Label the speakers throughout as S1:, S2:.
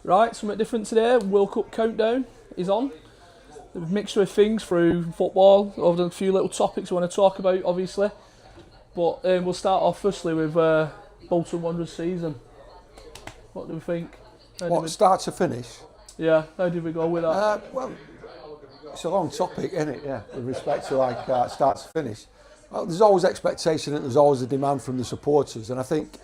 S1: Right, something different today. World Cup countdown is on. A mixture of things through football, over a few little topics we want to talk about, obviously. But we'll start off firstly with Bolton Wanderers season. What do we think?
S2: Start to finish?
S1: Yeah, how did we go with that?
S2: Well, it's a long topic, isn't it? Yeah, with respect to start to finish. Well, there's always expectation and there's always a demand from the supporters, and I think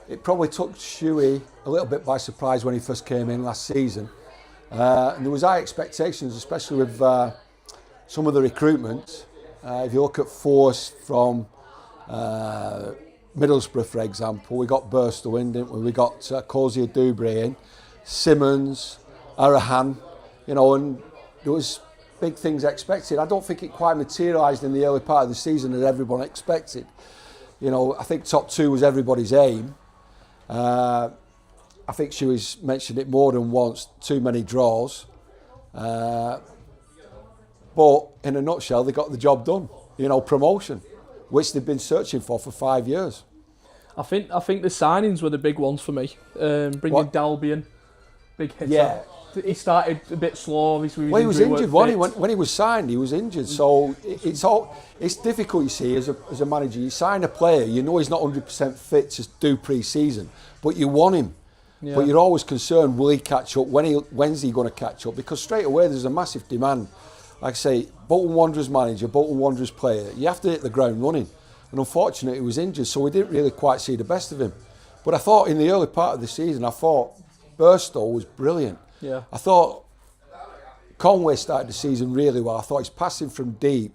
S2: it probably took Shuey a little bit by surprise when he first came in last season. And there was high expectations, especially with some of the recruitment. If you look at Force from Middlesbrough, for example, we got Burstow in, didn't we? We got Cozier Dubray in, Simmons, Arahan, and there was big things expected. I don't think it quite materialised in the early part of the season as everyone expected. I think top two was everybody's aim. I think Shuey's mentioned it more than once, too many draws. But in a nutshell, they got the job done. Promotion, which they've been searching for 5 years.
S1: I think the signings were the big ones for me. Bringing Dalby in, big hitter.
S2: Yeah.
S1: He started a bit slow, obviously.
S2: Well, he was injured. When he was signed, he was injured. So it's difficult, you see, as a manager. You sign a player, he's not 100% fit to do pre-season, but you want him. Yeah. But you're always concerned, will he catch up? When's he going to catch up? Because straight away there's a massive demand. Like I say, Bolton Wanderers manager, Bolton Wanderers player, you have to hit the ground running. And unfortunately, he was injured, so we didn't really quite see the best of him. But I thought in the early part of the season, Burstow was brilliant.
S1: Yeah.
S2: I thought Conway started the season really well. I thought his passing from deep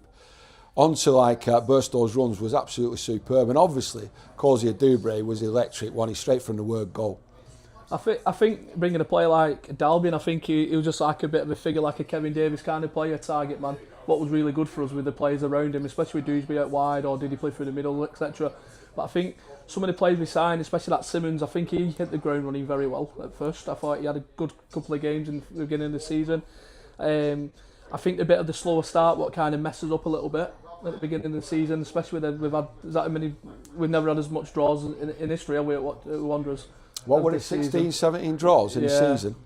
S2: onto Burstow's runs was absolutely superb. And obviously, Cozier Dubray was electric, won it straight from the word goal.
S1: I think bringing a player like Dalby, I think he was just like a bit of a figure, like a Kevin Davies kind of player, target man. What was really good for us with the players around him, especially with Dewsbury out wide, or did he play through the middle, etc. But I think some of the players we signed, especially that Simmons, I think he hit the ground running very well at first. I thought he had a good couple of games in the beginning of the season. I think the bit of the slower start, what kind of messes up a little bit at the beginning of the season, especially we've never had as much draws in history, have we, at Wanderers?
S2: What were it, 16, 17 draws in the season?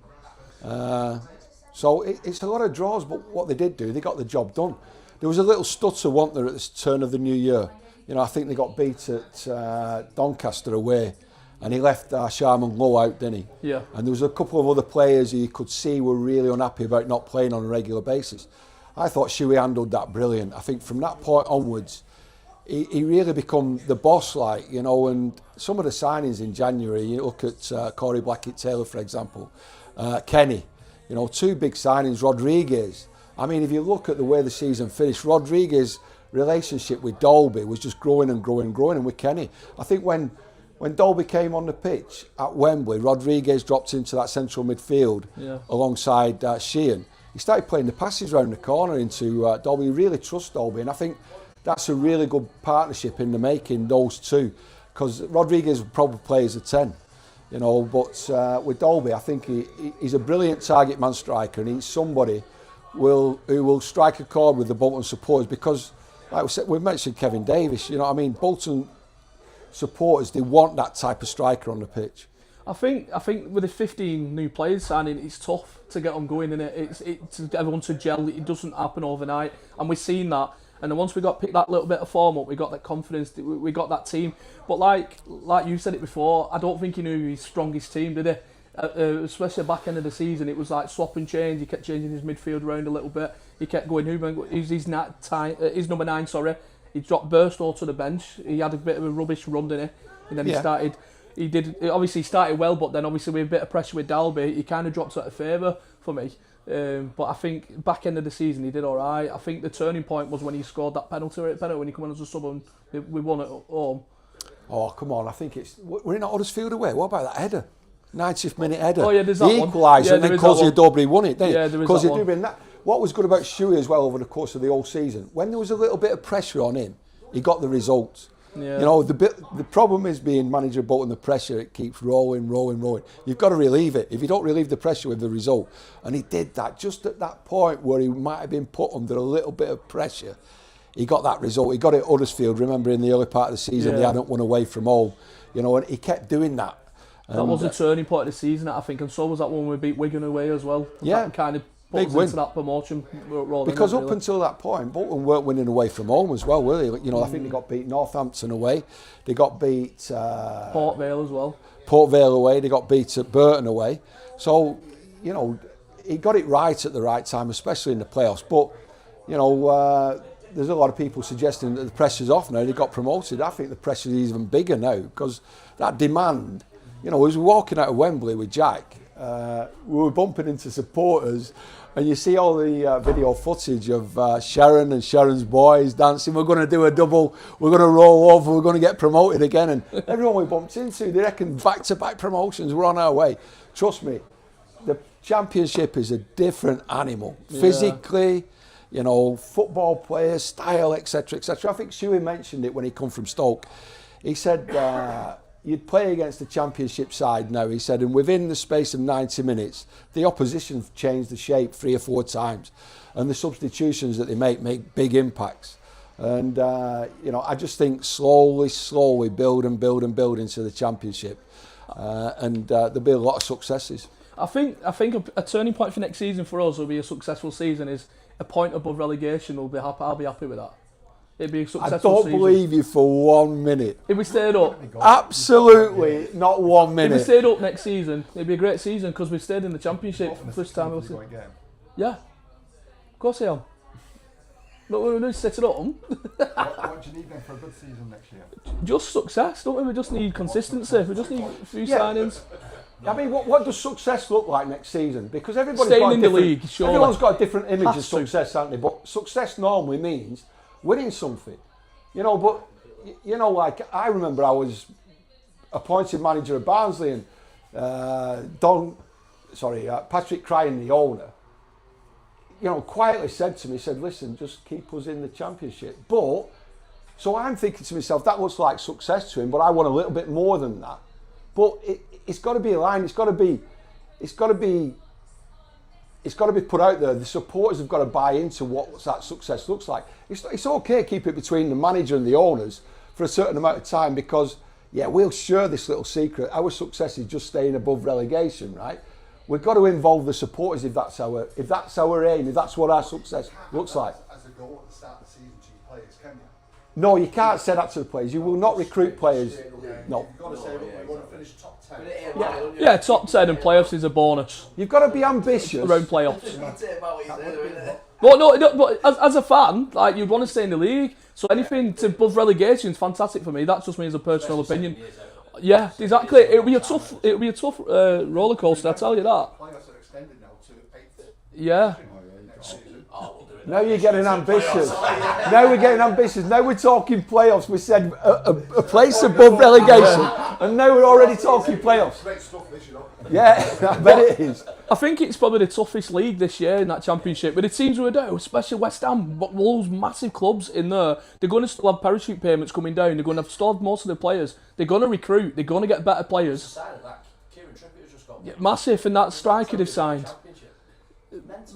S2: So it's a lot of draws, but what they did do, they got the job done. There was a little stutter, wasn't there, at the turn of the new year. I think they got beat at Doncaster away, and he left Sharman Lowe out, didn't he?
S1: Yeah.
S2: And there was a couple of other players you could see were really unhappy about not playing on a regular basis. I thought Shuey handled that brilliant. I think from that point onwards, he really become the boss, and some of the signings in January, you look at Corey Blackett-Taylor, for example, Kenny, two big signings, Rodriguez. I mean, if you look at the way the season finished, Rodriguez's relationship with Dalby was just growing and growing and growing, and with Kenny. I think when Dalby came on the pitch at Wembley, Rodriguez dropped into that central midfield alongside Sheehan. He started playing the passes round the corner into Dalby. He really trusts Dalby, and I think that's a really good partnership in the making, those two, because Rodriguez would probably play as a 10, but with Dalby, I think he's a brilliant target man striker, and he's somebody who will strike a chord with the Bolton supporters, because, like we said, we've mentioned Kevin Davies, Bolton supporters, they want that type of striker on the pitch.
S1: I think with the 15 new players signing, it's tough to get them going, and it's everyone to gel. It doesn't happen overnight, and we've seen that. And then once we picked that little bit of form up, we got that confidence, we got that team. But like you said it before, I don't think he knew his strongest team, did he? Especially back end of the season, it was like swap and change. He kept changing his midfield around a little bit. He kept going, his number 9, sorry. He dropped Burstow to the bench. He had a bit of a rubbish run, didn't he? And then he started well, but then obviously with a bit of pressure with Dalby, he kind of dropped out of favour for me. But I think back end of the season he did all right. I think the turning point was when he scored that penalty when he came on as a sub and we won at home.
S2: Oh, come on, I think we're in Huddersfield away. What about that header? 90th minute header.
S1: Oh yeah, there's that
S2: the equaliser, and then Cozier Dubray won it, didn't he?
S1: Yeah, there is that one.
S2: What was good about Shuey as well over the course of the whole season, when there was a little bit of pressure on him, he got the results.
S1: Yeah.
S2: The problem is being manager of Bolton, the pressure, it keeps rolling. You've got to relieve it. If you don't relieve the pressure with the result, and he did that just at that point where he might have been put under a little bit of pressure, he got that result. He got it at Huddersfield, remember, in the early part of the season, they hadn't won away from home, and he kept doing that.
S1: That was a turning point of the season, I think, and so was that one we beat Wigan away as well.
S2: Yeah,
S1: that kind of put
S2: big
S1: us
S2: win
S1: into that promotion role.
S2: Because up until that point, Bolton weren't winning away from home as well, were they? You know, I think they got beat Northampton away, they got beat
S1: Port Vale as well.
S2: Port Vale away, they got beat at Burton away. So, you know, he got it right at the right time, especially in the playoffs. But, you know, there's a lot of people suggesting that the pressure's off now. They got promoted. I think the pressure is even bigger now because that demand. You know, as we were walking out of Wembley with Jack, we were bumping into supporters, and you see all the video footage of Sharon and Sharon's boys dancing. We're going to do a double. We're going to roll over. We're going to get promoted again. And everyone we bumped into, they reckon back-to-back promotions. We're on our way. Trust me, the Championship is a different animal. Yeah. Physically, you know, football players, style, etc., etc. I think Shuey mentioned it when he come from Stoke. He said you'd play against the Championship side now, he said, and within the space of 90 minutes, the opposition changed the shape 3 or 4 times, and the substitutions that they make big impacts. And you know, I just think slowly build into the Championship, and there'll be a lot of successes.
S1: I think a turning point for next season for us will be a successful season. Is a point above relegation. I'll be happy with that. It'd be a successful
S2: season. I don't believe you for 1 minute.
S1: If we stayed up,
S2: absolutely not 1 minute.
S1: If we stayed up next season, it'd be a great season because we stayed in the Championship first time. Yeah, of course I am. Look, we're going to set it up.
S3: What do you need then for a good season next year?
S1: Just success, don't we? We just need consistency. We just need a few signings.
S2: I mean, what does success look like next season? Because everybody's
S1: staying
S2: got
S1: in the league. Surely.
S2: Everyone's got a different image of success, haven't they? But success normally means winning something, you know. But you know, like I remember, I was appointed manager of Barnsley, and Patrick Cryan, the owner, you know, quietly said to me, said, "Listen, just keep us in the Championship." But so I'm thinking to myself, that looks like success to him, but I want a little bit more than that. But it's got to be aligned. It's got to be put out there. The supporters have got to buy into what that success looks like. It's okay to keep it between the manager and the owners for a certain amount of time because, yeah, we'll share this little secret. Our success is just staying above relegation, right? We've got to involve the supporters if that's our aim, if that's what our success looks like.
S3: As a goal at the start of the season to your players, can you?
S2: No, you can't say that to the players. You will not recruit players. No.
S3: You've got to say, we want to finish top 10.
S1: Yeah, top 10 and playoffs is a bonus.
S2: You've got to be ambitious.
S1: Around playoffs. But as a fan, like you'd want to stay in the league. So anything to above relegation is fantastic for me. That's just me as a personal opinion. Yeah, exactly. It'll be a tough roller coaster. I tell you that.
S3: Playoffs are extended now to 8th.
S1: Yeah.
S2: Now you're getting ambitious. Now we're getting ambitious. Now we're talking playoffs. We said a place above relegation, and now we're already talking playoffs.
S3: Great stuff this, you know.
S2: Yeah, I bet it is.
S1: I think it's probably the toughest league this year in that Championship. But the teams we do, especially West Ham, but those massive clubs in there, they're going to still have parachute payments coming down. They're going to have still have most of the players. They're going to recruit. They're going to get better players. Yeah, massive, and that striker they've signed.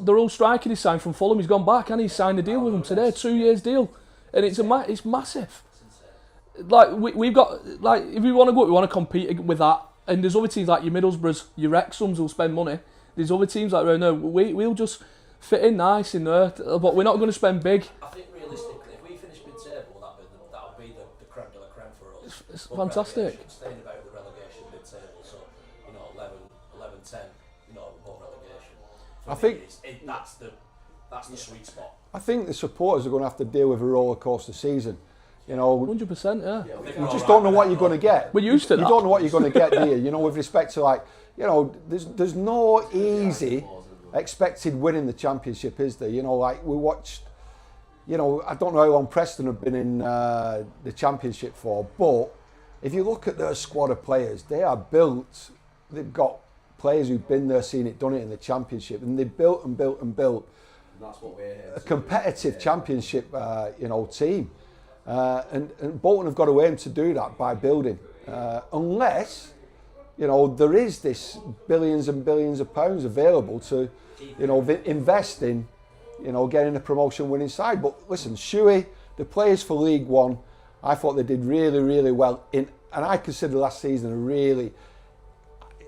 S1: The old striker he signed from Fulham, he's gone back and he's signed a deal with him today, 2 years deal, and it's massive. Like we've got, like if we want to go, we want to compete with that. And there's other teams like your Middlesbroughs, your Wrexhams who'll spend money. There's other teams like around there. We'll just fit in nice in there, but we're not going to spend big.
S4: I think realistically, if we finish mid-table, that'll be the creme de la creme for us.
S1: It's fantastic.
S4: Staying about the relegation mid-table, so 11, 10, above relegation.
S2: I think
S4: that's the sweet spot.
S2: I think the supporters are going to have to deal with a roller coaster season.
S1: 100%, yeah.
S2: You just don't know what you're going to get.
S1: We're used to that.
S2: You don't know what you're going to get, do you? With respect to there's no easy expected win in the Championship, is there? We watched, I don't know how long Preston have been in the Championship for, but if you look at their squad of players, they are built. They've got players who've been there, seen it, done it in the Championship, and they've built and built and built
S4: that's what we're here
S2: a competitive Championship, team. And Bolton have got to aim to do that by building, unless there is this billions and billions of pounds available to invest in getting a promotion winning side. But listen, Shuey, the players for League One, I thought they did really, really well and I consider last season a really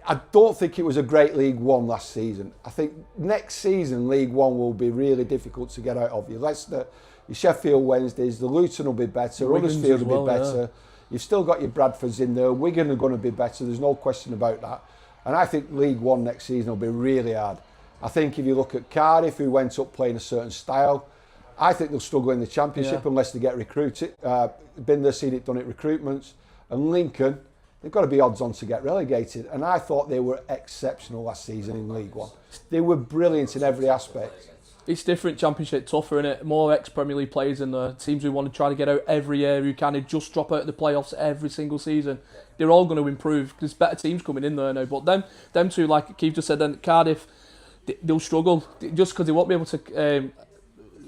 S2: I don't think it was a great League One last season. I think next season League One will be really difficult to get out of. Your Leicester, your Sheffield Wednesdays, the Luton will be better,
S1: Wigan's
S2: Huddersfield
S1: as
S2: will
S1: well,
S2: be better. You've still got your Bradfords in there. Wigan are going to be better. There's no question about that. And I think League One next season will be really hard. I think if you look at Cardiff, who went up playing a certain style, I think they'll struggle in the Championship unless they get recruited. Been there, seen it, done it, recruitments. And Lincoln, they've got to be odds on to get relegated. And I thought they were exceptional last season in League One. They were brilliant in every aspect.
S1: It's different, Championship tougher, innit? More ex-Premier League players in the teams who want to try to get out every year, who kind of just drop out of the playoffs every single season. They're all going to improve. There's better teams coming in there now. But them two, like Keith just said, then Cardiff, they'll struggle just because they won't be able to.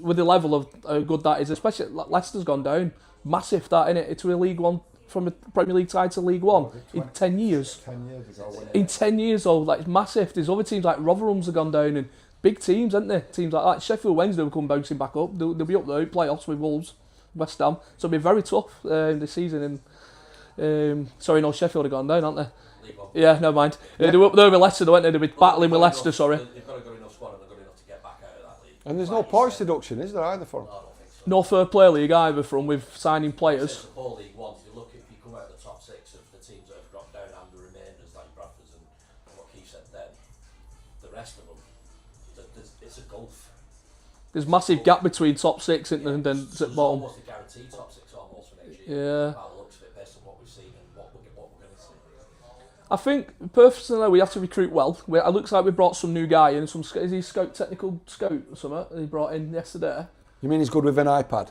S1: With the level of how good that is, especially Leicester's gone down, massive that, innit? It's a League One from a Premier League side to League One in 10 years.
S3: 10 years ago.
S1: In 10 years, though, like, it's massive. There's other teams like Rotherham's have gone down and big teams, aren't they? Teams like that. Sheffield Wednesday will come bouncing back up. They'll be up there, playoffs with Wolves, West Ham. So it'll be very tough this season. Sorry, no, Sheffield have gone down, aren't they? Yeah, never mind. They were up there with Leicester, weren't they? They'll be battling with Leicester, sorry.
S4: They've got a good enough squad and they're good enough to get back out of that league.
S2: And there's no points deduction, is there, either for them?
S4: No, I don't think so.
S1: No fair play league either from with signing players.
S4: It's the poor League One. If you come out of the top 6 of the teams that have dropped down and the remainders like Bradfords and what Keith said then, the rest of them, it's a gulf.
S1: There's massive gap between top 6 and then at
S4: There's
S1: bottom.
S4: almost a guaranteed top 6 almost for next
S1: Yeah.
S4: year. By the looks of it, based on what we've seen and what we're going to see.
S1: I think personally we have to recruit well. It looks like we brought some new guy in. Is he technical scout or something? He brought in yesterday.
S2: You mean he's good with an iPad?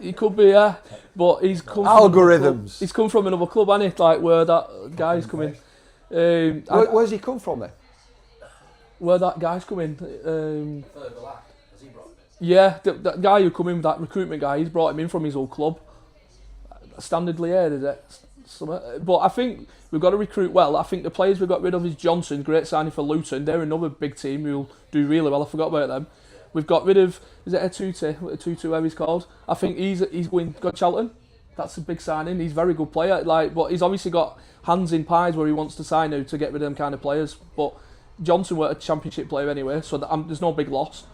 S1: He could be, yeah, but he's come
S2: Algorithms.
S1: He's come from another club, hasn't he? Like where that guy's coming.
S2: Where's he come from then?
S1: Where that guy's coming.
S4: Further back, has he brought him in?
S1: Yeah, that guy who come in, that recruitment guy, he's brought him in from his old club. Standard Liège, is it? Something. But I think we've got to recruit well. I think the players we've got rid of is Johnson, great signing for Luton. They're another big team who'll do really well. I forgot about them. We've got rid of, is it Atutu, whatever he's called? I think he's got Charlton. That's a big signing. He's a very good player. But he's obviously got hands in pies where he wants to sign now to get rid of them kind of players. But Johnson were a Championship player anyway, so there's no big loss.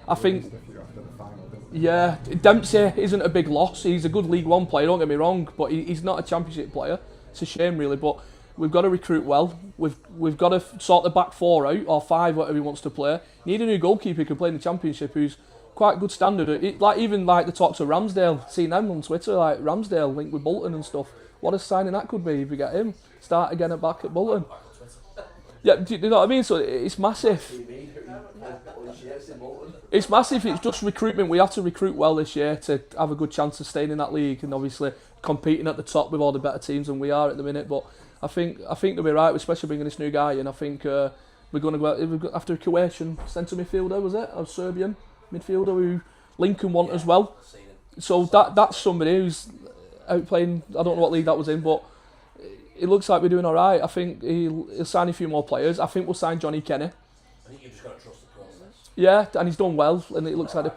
S1: I think, yeah, Dempsey isn't a big loss. He's a good League One player, don't get me wrong, but he's not a Championship player. It's a shame, really, but we've got to recruit well. We've got to sort the back 4 out, or 5, whatever he wants to play. Need a new goalkeeper who can play in the Championship, who's quite good standard. Even the talks of Ramsdale, seeing them on Twitter, like Ramsdale linked with Bolton and stuff. What a signing that could be if we get him. Start again back at Bolton. Yeah, do you know what I mean? So it's massive. It's massive. It's just recruitment. We have to recruit well this year to have a good chance of staying in that league and obviously competing at the top with all the better teams than we are at the minute. But I think they'll be right, especially bringing this new guy in. I think we're going to go out after a Croatian centre midfielder, was it? A Serbian midfielder who Lincoln want as well. So that's somebody who's out playing. I don't know what league that was in, but it looks like we're doing all right. I think he'll sign a few more players. I think we'll sign Johnny Kenny.
S4: I think you've just got to trust the process.
S1: Yeah, and he's done well, and it looks like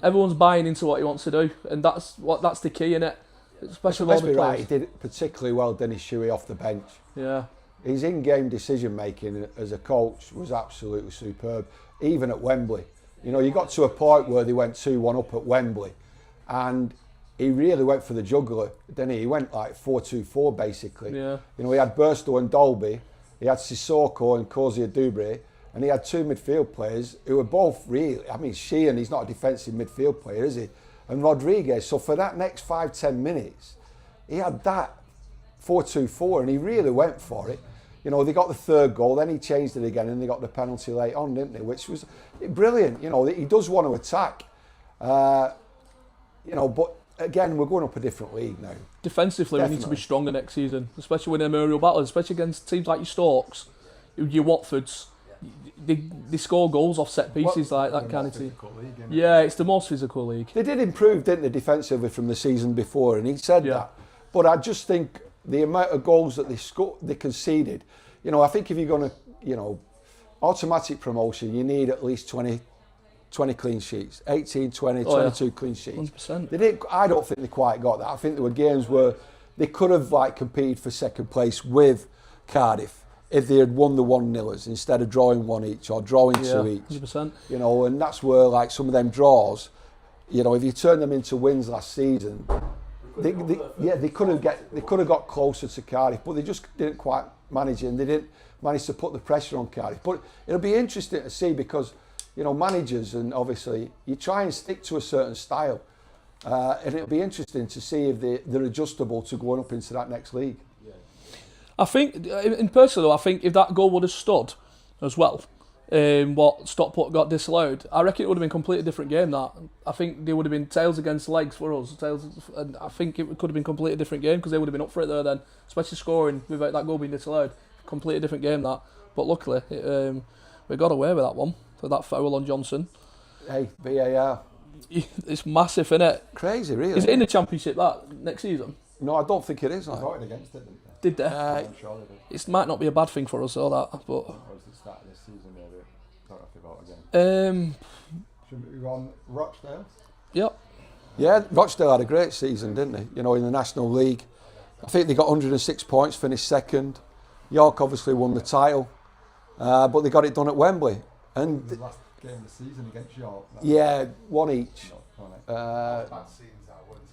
S1: everyone's buying into what he wants to do, and that's the key, innit? Especially with all the players.
S2: He did it particularly well, Dennis Shuey, off the bench.
S1: Yeah.
S2: His in-game decision-making as a coach was absolutely superb, even at Wembley. You know, you got to a point where they went 2-1 up at Wembley, and he really went for the jugular, didn't he? He went like 4-2-4 basically.
S1: Yeah.
S2: You know, he had Burstow and Dolby, he had Sissoko and Kozia Dubre, and he had 2 midfield players who were both really, I mean, Sheehan, he's not a defensive midfield player, is he? And Rodriguez. So for that next 5-10 minutes, he had that 4-2-4 and he really went for it. You know, they got the 3rd goal, then he changed it again and they got the penalty late on, didn't they? Which was brilliant. You know, he does want to attack. You know, but again, we're going up a different league now.
S1: Defensively,
S2: Definitely.
S1: we need to be stronger next season, especially when them aerial battles, especially against teams like your Storks, your Watfords. They score goals off set pieces like that kind of team. Yeah, it's the most physical league.
S2: They did improve, didn't they, defensively from the season before, and he said that. But I just think the amount of goals that they conceded, you know, I think if you're going to, you know, automatic promotion, you need at least 20 clean sheets, 18, 20, 22 clean sheets.
S1: 100%.
S2: They didn't. I don't think they quite got that. I think there were games where they could have like competed for second place with Cardiff. if they had won the 1-0ers instead of drawing one each or drawing two each.
S1: 100%.
S2: You know, and that's where like some of them draws, you know, if you turn them into wins last season, they could have got closer to Cardiff, but they just didn't quite manage it, and they didn't manage to put the pressure on Cardiff. But it'll be interesting to see because, you know, managers, and obviously you try and stick to a certain style, and it'll be interesting to see if they're adjustable to going up into that next league.
S1: I think, in personally though, I think if that goal would have stood as well, what Stockport got disallowed, I reckon it would have been a completely different game. That I think they would have been tails against legs for us. And I think it could have been a completely different game because they would have been up for it there then, especially scoring without that goal being disallowed. Completely different game that. But luckily, we got away with that one for that foul on Johnson.
S2: Hey, VAR.
S1: It's massive, isn't it?
S2: Crazy, really.
S1: Is it in the Championship that next season?
S2: No, I don't think it is.
S5: They
S2: Like.
S5: voted against it, didn't they?
S1: Did they?
S5: I'm sure they did.
S1: It might not be a bad thing for us, all that. But
S5: Or was it the start of this season, maybe? Don't have to vote again. Should we go on Rochdale?
S1: Yep.
S2: Yeah, Rochdale had a great season, didn't they? You know, in the National League. I think they got 106 points, finished second. York obviously won the title, but they got it done at Wembley. And
S5: The last game of the season against York.
S2: yeah, one each.
S3: Bad scenes that, wasn't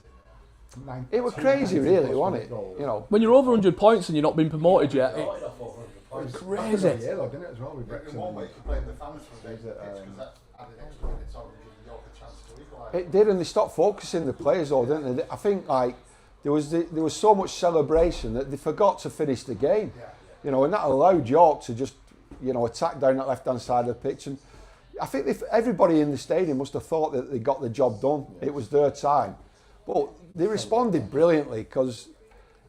S3: it?
S2: It was crazy, really, wasn't it? You know,
S1: When you're over 100 points and you're not being promoted yet,
S4: Started off over 100 points.
S1: crazy.
S5: Yeah, though, didn't it, as well, with
S3: In
S5: Wrexham.
S3: one way, you could blame the fans for
S5: Is
S3: the
S5: it,
S3: pitch because that added extra minutes on and giving York a chance to equalise.
S2: it did, and they stopped focusing the players, though, didn't they? I think like there was so much celebration that they forgot to finish the game. You know, and that allowed York to just, you know, attack down that left-hand side of the pitch. And I think everybody in the stadium must have thought that they got the job done. It was their time. But they responded brilliantly because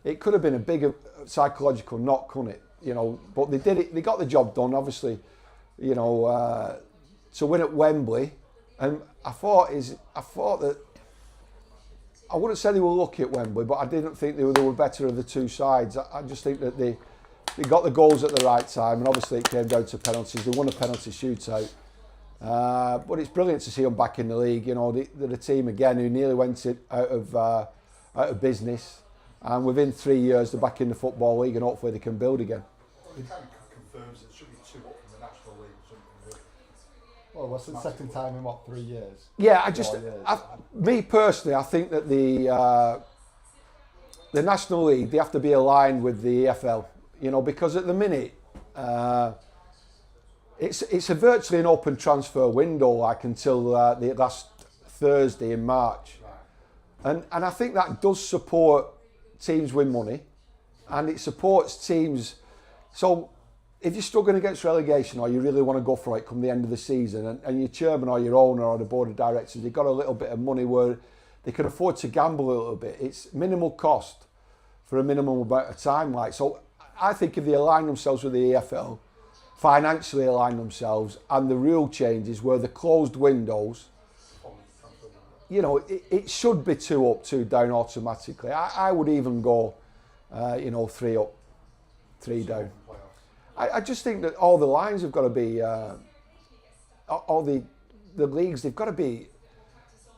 S2: it could have been a bigger psychological knock, couldn't it? You know, but they did it. They got the job done, obviously, you know, to win at Wembley. And I thought that, I wouldn't say they were lucky at Wembley, but I didn't think they were better of the two sides. I just think that they got the goals at the right time, and obviously it came down to penalties. They won a penalty shootout. But it's brilliant to see them back in the league. You know, they're a team again who nearly went out of business, and within 3 years they're back in the Football League, and hopefully they can build again.
S3: It kind of confirms it should be 2 up from the National League, shouldn't it?
S5: Well, what's the second time in, 3 years?
S2: Yeah,
S5: 4 years.
S2: me personally, I think that the National League, they have to be aligned with the EFL. You know, because at the minute, it's a virtually an open transfer window, like until the last Thursday in March, and I think that does support teams win money, and it supports teams. So if you're struggling against relegation, or you really want to go for it come the end of the season, and your chairman or your owner or the board of directors, you've got a little bit of money where they can afford to gamble a little bit. It's minimal cost for a minimum amount of time, like so. I think if they align themselves with the EFL, financially align themselves, and the rule changes where the closed windows, you know, it should be 2 up, 2 down automatically. I would even go, 3 up, 3 down. I just think that all the lines have got to be, all the leagues, they've got to be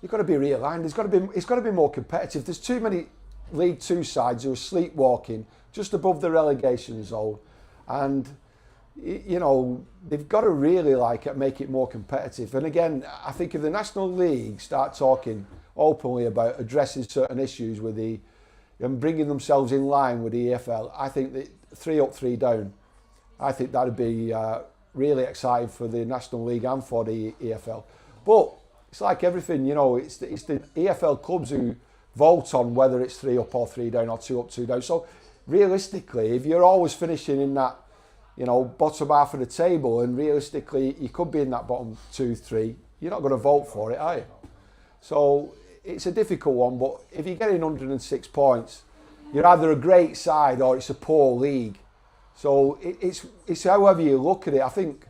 S2: realigned. It's got to be more competitive. There's too many League Two sides who are sleepwalking just above the relegation zone, and you know they've got to really make it more competitive. And again, I think if the National League start talking openly about addressing certain issues with and bringing themselves in line with the EFL, I think that 3 up, 3 down, I think that'd be really exciting for the National League and for the EFL. But it's like everything, you know, it's the EFL clubs who vote on whether it's 3 up or 3 down or 2 up, 2 down. So realistically, if you're always finishing in that, you know, bottom half of the table, and realistically you could be in that bottom 2, 3, you're not going to vote for it, are you? So it's a difficult one, but if you're getting 106 points, you're either a great side or it's a poor league. So it's however you look at it. I think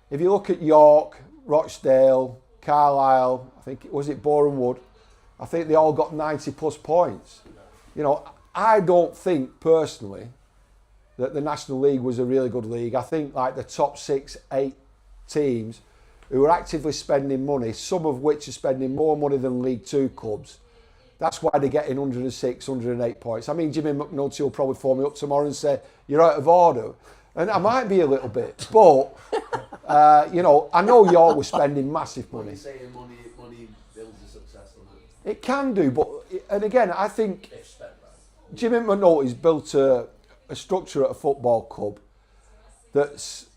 S2: if you look at York, Rochdale, Carlisle, I think, was it Boreham Wood? I think they all got 90 plus points. You know, I don't think personally that the National League was a really good league. I think like the top 6, 8 teams who are actively spending money, some of which are spending more money than League Two clubs, that's why they're getting 106, 108 points. I mean, Jimmy McNulty will probably phone me up tomorrow and say, you're out of order. And I might be a little bit, but you know, I know York was spending massive money.
S4: Saying money builds a success, doesn't it?
S2: It can do, but and again, I think
S4: If spent right.
S2: Jimmy McNulty's built a structure at a football club that's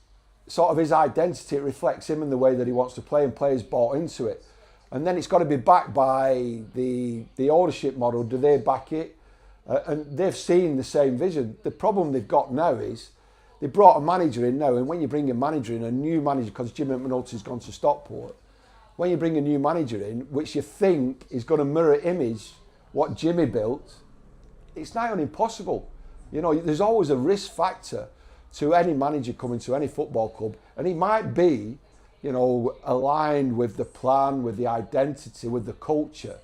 S2: sort of his identity. It reflects him and the way that he wants to play, and players bought into it. And then it's got to be backed by the ownership model. Do they back it? And they've seen the same vision. The problem they've got now is they brought a manager in now, and when you bring a manager in, a new manager, because Jimmy McNulty's gone to Stockport, when you bring a new manager in, which you think is going to mirror image what Jimmy built, it's nigh on impossible. You know, there's always a risk factor to any manager coming to any football club, and he might be, you know, aligned with the plan, with the identity, with the culture,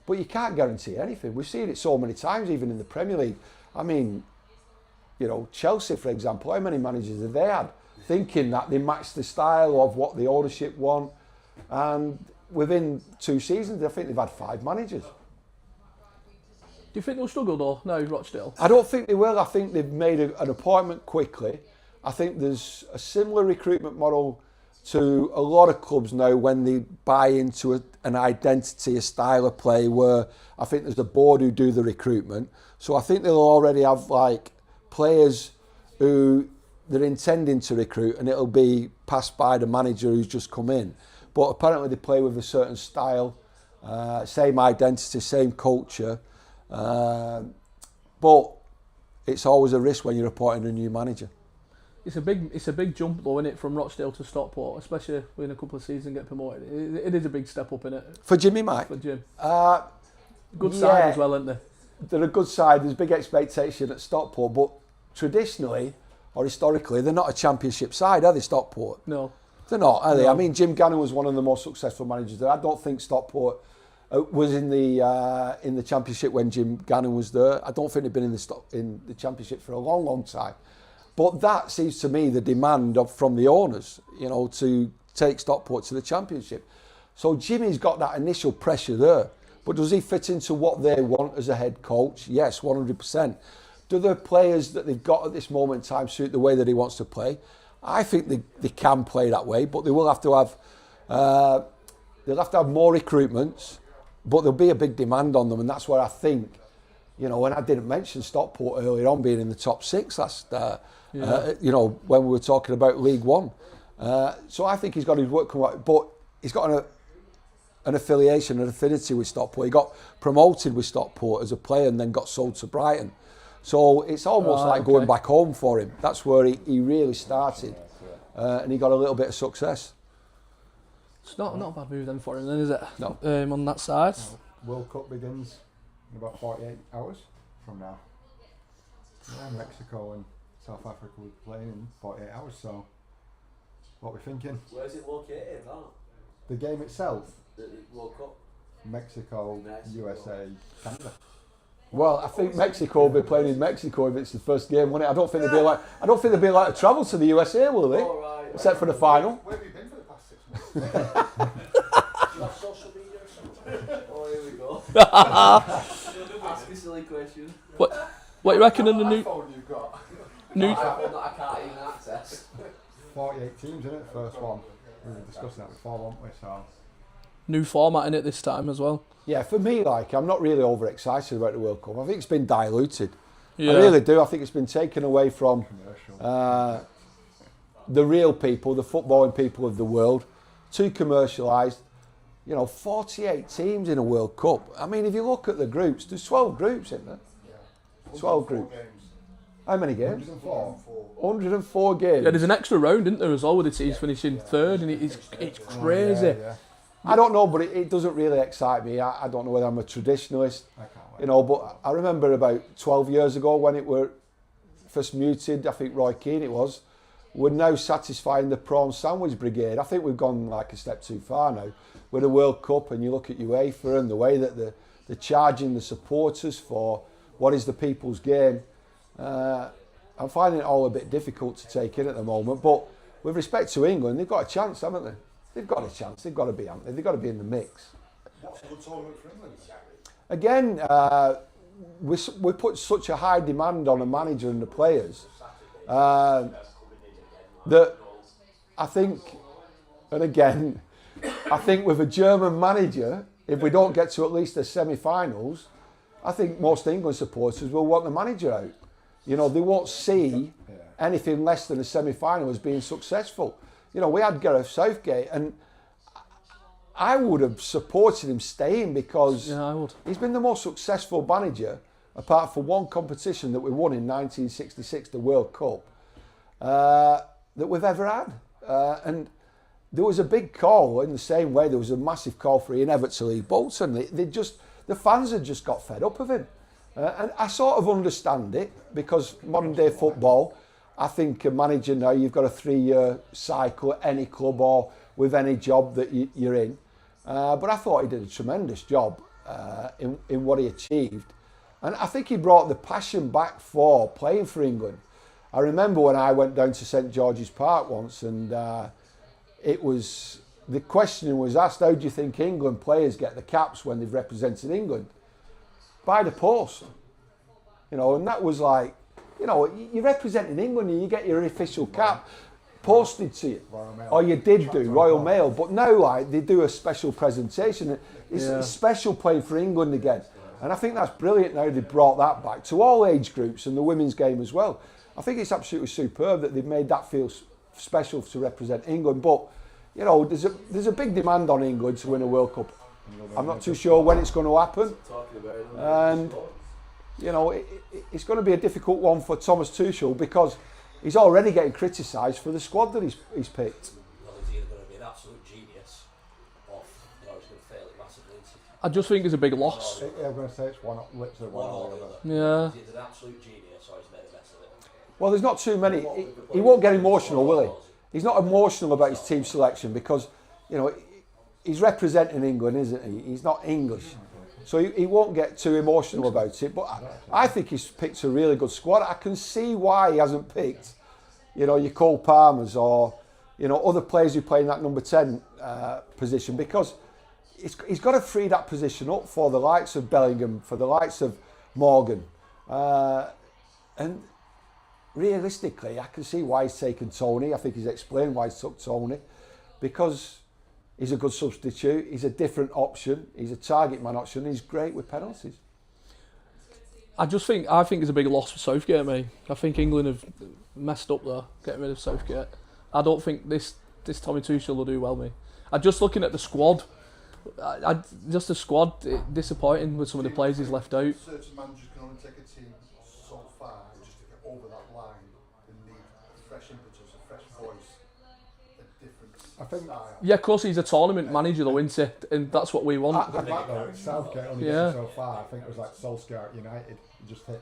S2: but you can't guarantee anything. We've seen it so many times, even in the Premier League. I mean, you know, Chelsea, for example, how many managers have they had thinking that they matched the style of what the ownership want, and within 2 seasons, I think they've had 5 managers.
S1: Do you think they'll struggle though now, Rochdale?
S2: I don't think they will. I think they've made an appointment quickly. I think there's a similar recruitment model to a lot of clubs now when they buy into an identity, a style of play, where I think there's a board who do the recruitment. So I think they'll already have like players who they're intending to recruit, and it'll be passed by the manager who's just come in. But apparently they play with a certain style, same identity, same culture. But it's always a risk when you're appointing a new manager.
S1: It's a big jump though, isn't it, from Rochdale to Stockport, especially within a couple of seasons get promoted. It is a big step up, isn't it?
S2: For Jimmy, Mike?
S1: For Jim. Good
S2: Yeah.
S1: side as well, isn't they?
S2: They're a good side. There's big expectation at Stockport, but traditionally or historically, they're not a championship side, are they, Stockport?
S1: No.
S2: They're not, are they?
S1: No.
S2: I mean, Jim Gannon was one of the most successful managers there. I don't think Stockport was in the championship when Jim Gannon was there. I don't think they've been in the championship for a long, long time. But that seems to me the demand from the owners, you know, to take Stockport to the championship. So Jimmy's got that initial pressure there. But does he fit into what they want as a head coach? Yes, 100%. Do the players that they've got at this moment in time suit the way that he wants to play? I think they can play that way, but they will have to have more recruitments, but there'll be a big demand on them, and that's where I think, you know, and I didn't mention Stockport earlier on being in the top 6 last, you know, when we were talking about League One. So I think he's got his work cut out, but he's got an affiliation, an affinity with Stockport. He got promoted with Stockport as a player and then got sold to Brighton. So it's almost like going back home for him. That's where he really started, and he got a little bit of success.
S1: It's not a bad move then for him, then, is it?
S2: No.
S1: On that side.
S5: World Cup begins in about 48 hours from now. Yeah, Mexico and South Africa will be playing in 48 hours, so what are we thinking?
S4: Where's it located?
S5: The game itself,
S4: The World Cup?
S5: Mexico, USA, Canada.
S2: Well, I think Mexico will be playing in Mexico if it's the first game, won't it? I don't think they'll be allowed to travel to the USA, will they?
S4: Oh, right.
S2: Except for the final.
S3: Where have you been for the past 6 months?
S4: Do you have social media or something? Oh, here we go. Ask a silly question.
S1: What you reckon in the new
S3: iPhone you've got.
S1: new?
S4: iPhone that I can't even access.
S5: 48 teams in it, first one. We were discussing that before, weren't we? So
S1: New format in it this time as well.
S2: Yeah, for me, I'm not really overexcited about the World Cup. I think it's been diluted.
S1: Yeah.
S2: I really do. I think it's been taken away from
S5: commercial.
S2: the real people, the footballing people of the world, too commercialised. You know, 48 teams in a World Cup. I mean, if you look at the groups, there's 12 groups in there. 12 groups.
S3: Games.
S2: How many games?
S5: 104.
S2: 104 games.
S1: Yeah, there's an extra round, isn't there, as well, with the teams finishing third, and it's crazy.
S5: Yeah.
S2: I don't know, but it doesn't really excite me. I don't know whether I'm a traditionalist,
S5: I can't wait.
S2: you know, but I remember about 12 years ago when it were first muted, I think Roy Keane it was, we're now satisfying the prawn sandwich brigade. I think we've gone like a step too far now. With the World Cup, and you look at UEFA and the way that they're charging the supporters for what is the people's game, I'm finding it all a bit difficult to take in at the moment. But with respect to England, they've got a chance, haven't they? They've got a chance. They've got to be, haven't they? They've got to be in the mix.
S3: What's a good tournament for England?
S2: Again, we put such a high demand on a manager and the players. that I think, and again, I think with a German manager, if we don't get to at least the semi-finals, I think most England supporters will want the manager out. You know, they won't see anything less than a semi-final as being successful. You know, we had Gareth Southgate, and I would have supported him staying because
S1: I would.
S2: He's been the most successful manager, apart from one competition that we won in 1966, the World Cup, that we've ever had. And there was a big call in the same way there was a massive call for Ian Everett to leave Bolton. The fans had just got fed up of him. And I sort of understand it, because modern day football, I think a manager now, you've got a 3-year cycle at any club or with any job that you're in. But I thought he did a tremendous job in what he achieved. And I think he brought the passion back for playing for England. I remember when I went down to St George's Park once, and the question was asked, how do you think England players get the caps when they've represented England? By the post. You know, and that was like, you know, you're representing England and you get your official cap posted to you. Or you did do, Royal Mail. But now, like, they do a special presentation. It's special playing for England again. And I think that's brilliant now they brought that back to all age groups and the women's game as well. I think it's absolutely superb that they've made that feel special to represent England. But, you know, there's a big demand on England to win a World Cup. I'm not too sure when it's going to happen. And, you know, it's going to be a difficult one for Thomas Tuchel, because he's already getting criticised for the squad that he's picked.
S4: Well, he's either going to be an absolute genius, or he's going to fail it massively.
S1: I just think it's a big loss.
S5: Yeah, I'm going to say it's literally one or the other.
S1: Yeah.
S4: He's either an absolute genius or he's made a mess of it.
S2: Well, there's not too many. He won't get emotional, will he? He's not emotional about his team selection because, you know, he's representing England, isn't he? He's not English. So he won't get too emotional about it. But I think he's picked a really good squad. I can see why he hasn't picked, you know, your Cole Palmers or, you know, other players who play in that number 10 position, because he's got to free that position up for the likes of Bellingham, for the likes of Morgan. And realistically, I can see why he's taken Tony. I think he's explained why he's took Tony, because he's a good substitute, he's a different option, he's a target man option, he's great with penalties.
S1: I think it's a big loss for Southgate, mate. I think England have messed up there, getting rid of Southgate. I don't think this Tommy Tuchel will do well, mate. I'm just looking at the squad. Just the squad, disappointing with some of the players he's left out.
S3: Certain managers can only take a team so far, just to get over that line. They need a fresh impetus, a fresh voice, a different style.
S1: Yeah, of course he's a tournament manager though, isn't he? And that's what we want.
S5: The fact though, Southgate only gets so far. I think it was like Solskjaer at United. He just hit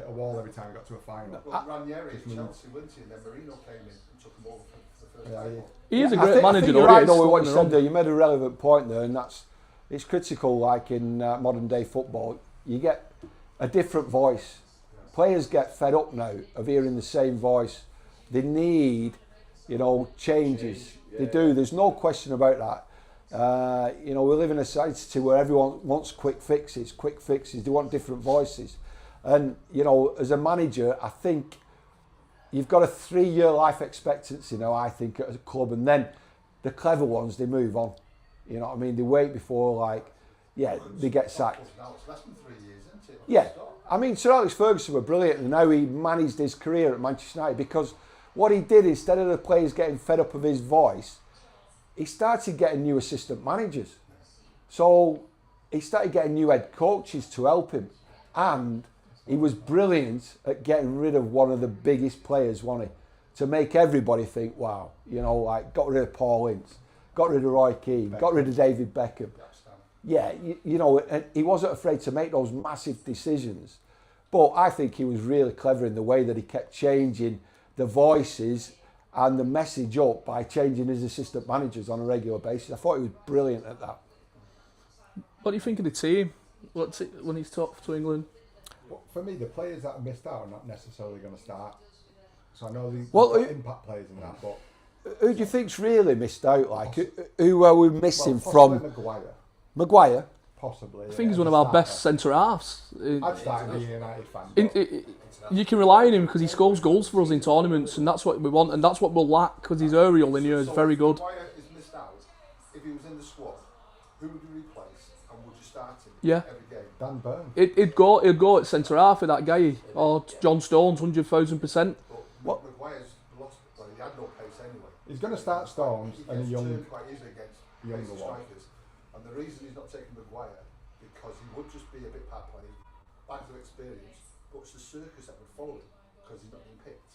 S5: a wall every time he got to a final.
S3: Well, Ranieri at Chelsea, wasn't he? And then Mourinho came in and took him over for the first time.
S1: He is a great manager,
S2: I think
S1: though.
S2: you're right, though, with what you said there. You made a relevant point there, and it's critical. Like in modern day football, you get a different voice. Players get fed up now of hearing the same voice. They need, you know, changes. They do. There's no question about that. You know, we live in a society where everyone wants quick fixes. They want different voices, and you know, as a manager, I think you've got a 3-year life expectancy now, I think, at a club, and then the clever ones, they move on. You know what I mean? They wait before, like, they get sacked.
S3: Now it's less than 3 years, isn't it?
S2: Yeah. I mean, Sir Alex Ferguson were brilliant in how he managed his career at Manchester United, because what he did, instead of the players getting fed up of his voice, he started getting new assistant managers. So he started getting new head coaches to help him. And he was brilliant at getting rid of one of the biggest players, wasn't he? To make everybody think, wow, you know, like, got rid of Paul Ince, got rid of Roy Keane, got rid of David Beckham. Yeah, you know, and he wasn't afraid to make those massive decisions. But I think he was really clever in the way that he kept changing the voices and the message up by changing his assistant managers on a regular basis. I thought he was brilliant at that.
S1: What do you think of the team? When he's talked to England?
S5: Well, for me, the players that are missed out are not necessarily going to start. So I know the impact players in that, but
S2: who do you think's really missed out? Like, who are we missing from?
S5: Maguire.
S2: Maguire?
S5: possibly.
S1: I think he's one of our best centre halves.
S5: I'd start being a United fan.
S1: You can rely on him because he scores goals for us in tournaments, and that's what we want, and that's what we'll lack because his aerial in here is very good.
S3: Maguire is missed out. If he was in the squad, who would you replace and would you start him
S1: Yeah.
S3: every game?
S5: Dan Burn.
S1: He'd go at centre half with that guy, or John Stones, 100,000%.
S3: But Maguire's lost. Well, he had no pace anyway.
S5: He's going to start Stones
S3: He
S5: and a
S3: gets
S5: young.
S3: turned quite easily against
S5: younger
S3: pace
S5: one.
S3: strikers. And the reason he's not taking Maguire because he would just be a bit part playing, lack of experience, but it's the circus that would follow him because he's not being picked.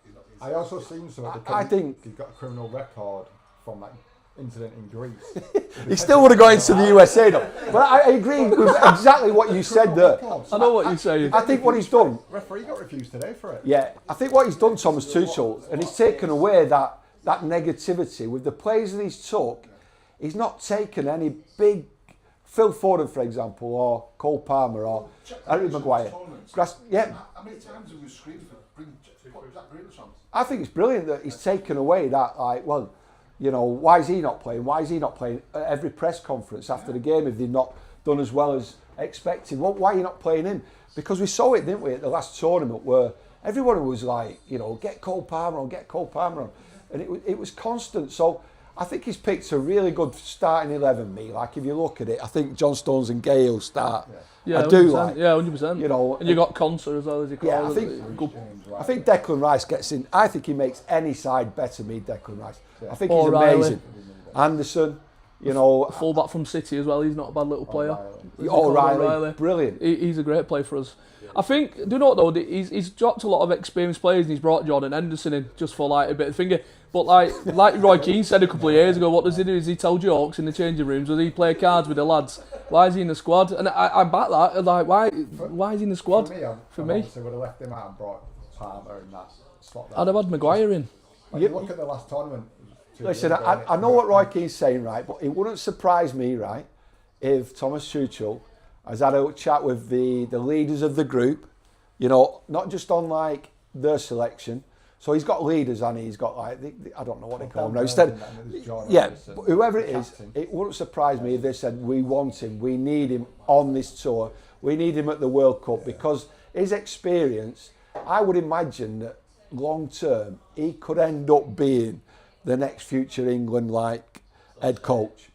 S3: He's not being
S5: I also
S3: selected.
S5: seen so.
S2: I think
S5: he's got a criminal record from that incident in Greece.
S2: he still would have gone into the USA though. But I agree with exactly what you said there.
S1: I know what you're saying.
S2: I think what he's done,
S5: Referee got refused today for it.
S2: yeah, I think what he's done, Thomas Tuchel, and he's taken away that negativity with the players that he's took. He's not taken any big Phil Foden, for example, or Cole Palmer, or Harry Maguire. Yeah,
S3: How many times have we screamed for put Jack Grealish on?
S2: I think it's brilliant that he's taken away that, like, well, you know, why is he not playing? Why is he not playing at every press conference after the game if they've not done as well as expected? Well, why are you not playing him? Because we saw it, didn't we, at the last tournament where everyone was like, you know, get Cole Palmer on, get Cole Palmer on. And it was constant. So I think he's picked a really good starting 11, me. Like, if you look at it, I think John Stones and Gale start.
S1: Yeah,
S2: I do
S1: 100%.
S2: like.
S1: Yeah, 100%.
S2: You know,
S1: and you got Conter as well as you call
S2: yeah,
S1: it.
S2: I think Declan Rice gets in. I think he makes any side better, me, Declan Rice. I think he's
S1: O'Reilly.
S2: amazing. Anderson, you know.
S1: Fullback from City as well. He's not a bad little player.
S2: O'Reilly, brilliant.
S1: He's a great player for us. I think, do you know what though? He's dropped a lot of experienced players and he's brought Jordan Henderson in just for like a bit of finger. But like Roy Keane said a couple of years ago, what does he do? Does he tell jokes in the changing rooms? Does he play cards with the lads? Why is he in the squad? And I back that. Like, why is he in the squad?
S5: For me, I would have left him out and brought Palmer in that slot.
S1: I'd have had Maguire in.
S5: Like, you look at the last tournament.
S2: Listen, I know what Roy Keane's saying, right? But it wouldn't surprise me, right, if Thomas Tuchel has had a chat with the leaders of the group, you know, not just on like their selection. So he's got leaders, and he's got like I don't know what they call them now. Instead, yeah, but whoever it is, it wouldn't surprise me if they said we want him, we need him on this tour, we need him at the World Cup because his experience. I would imagine that long term he could end up being the next future England like head coach.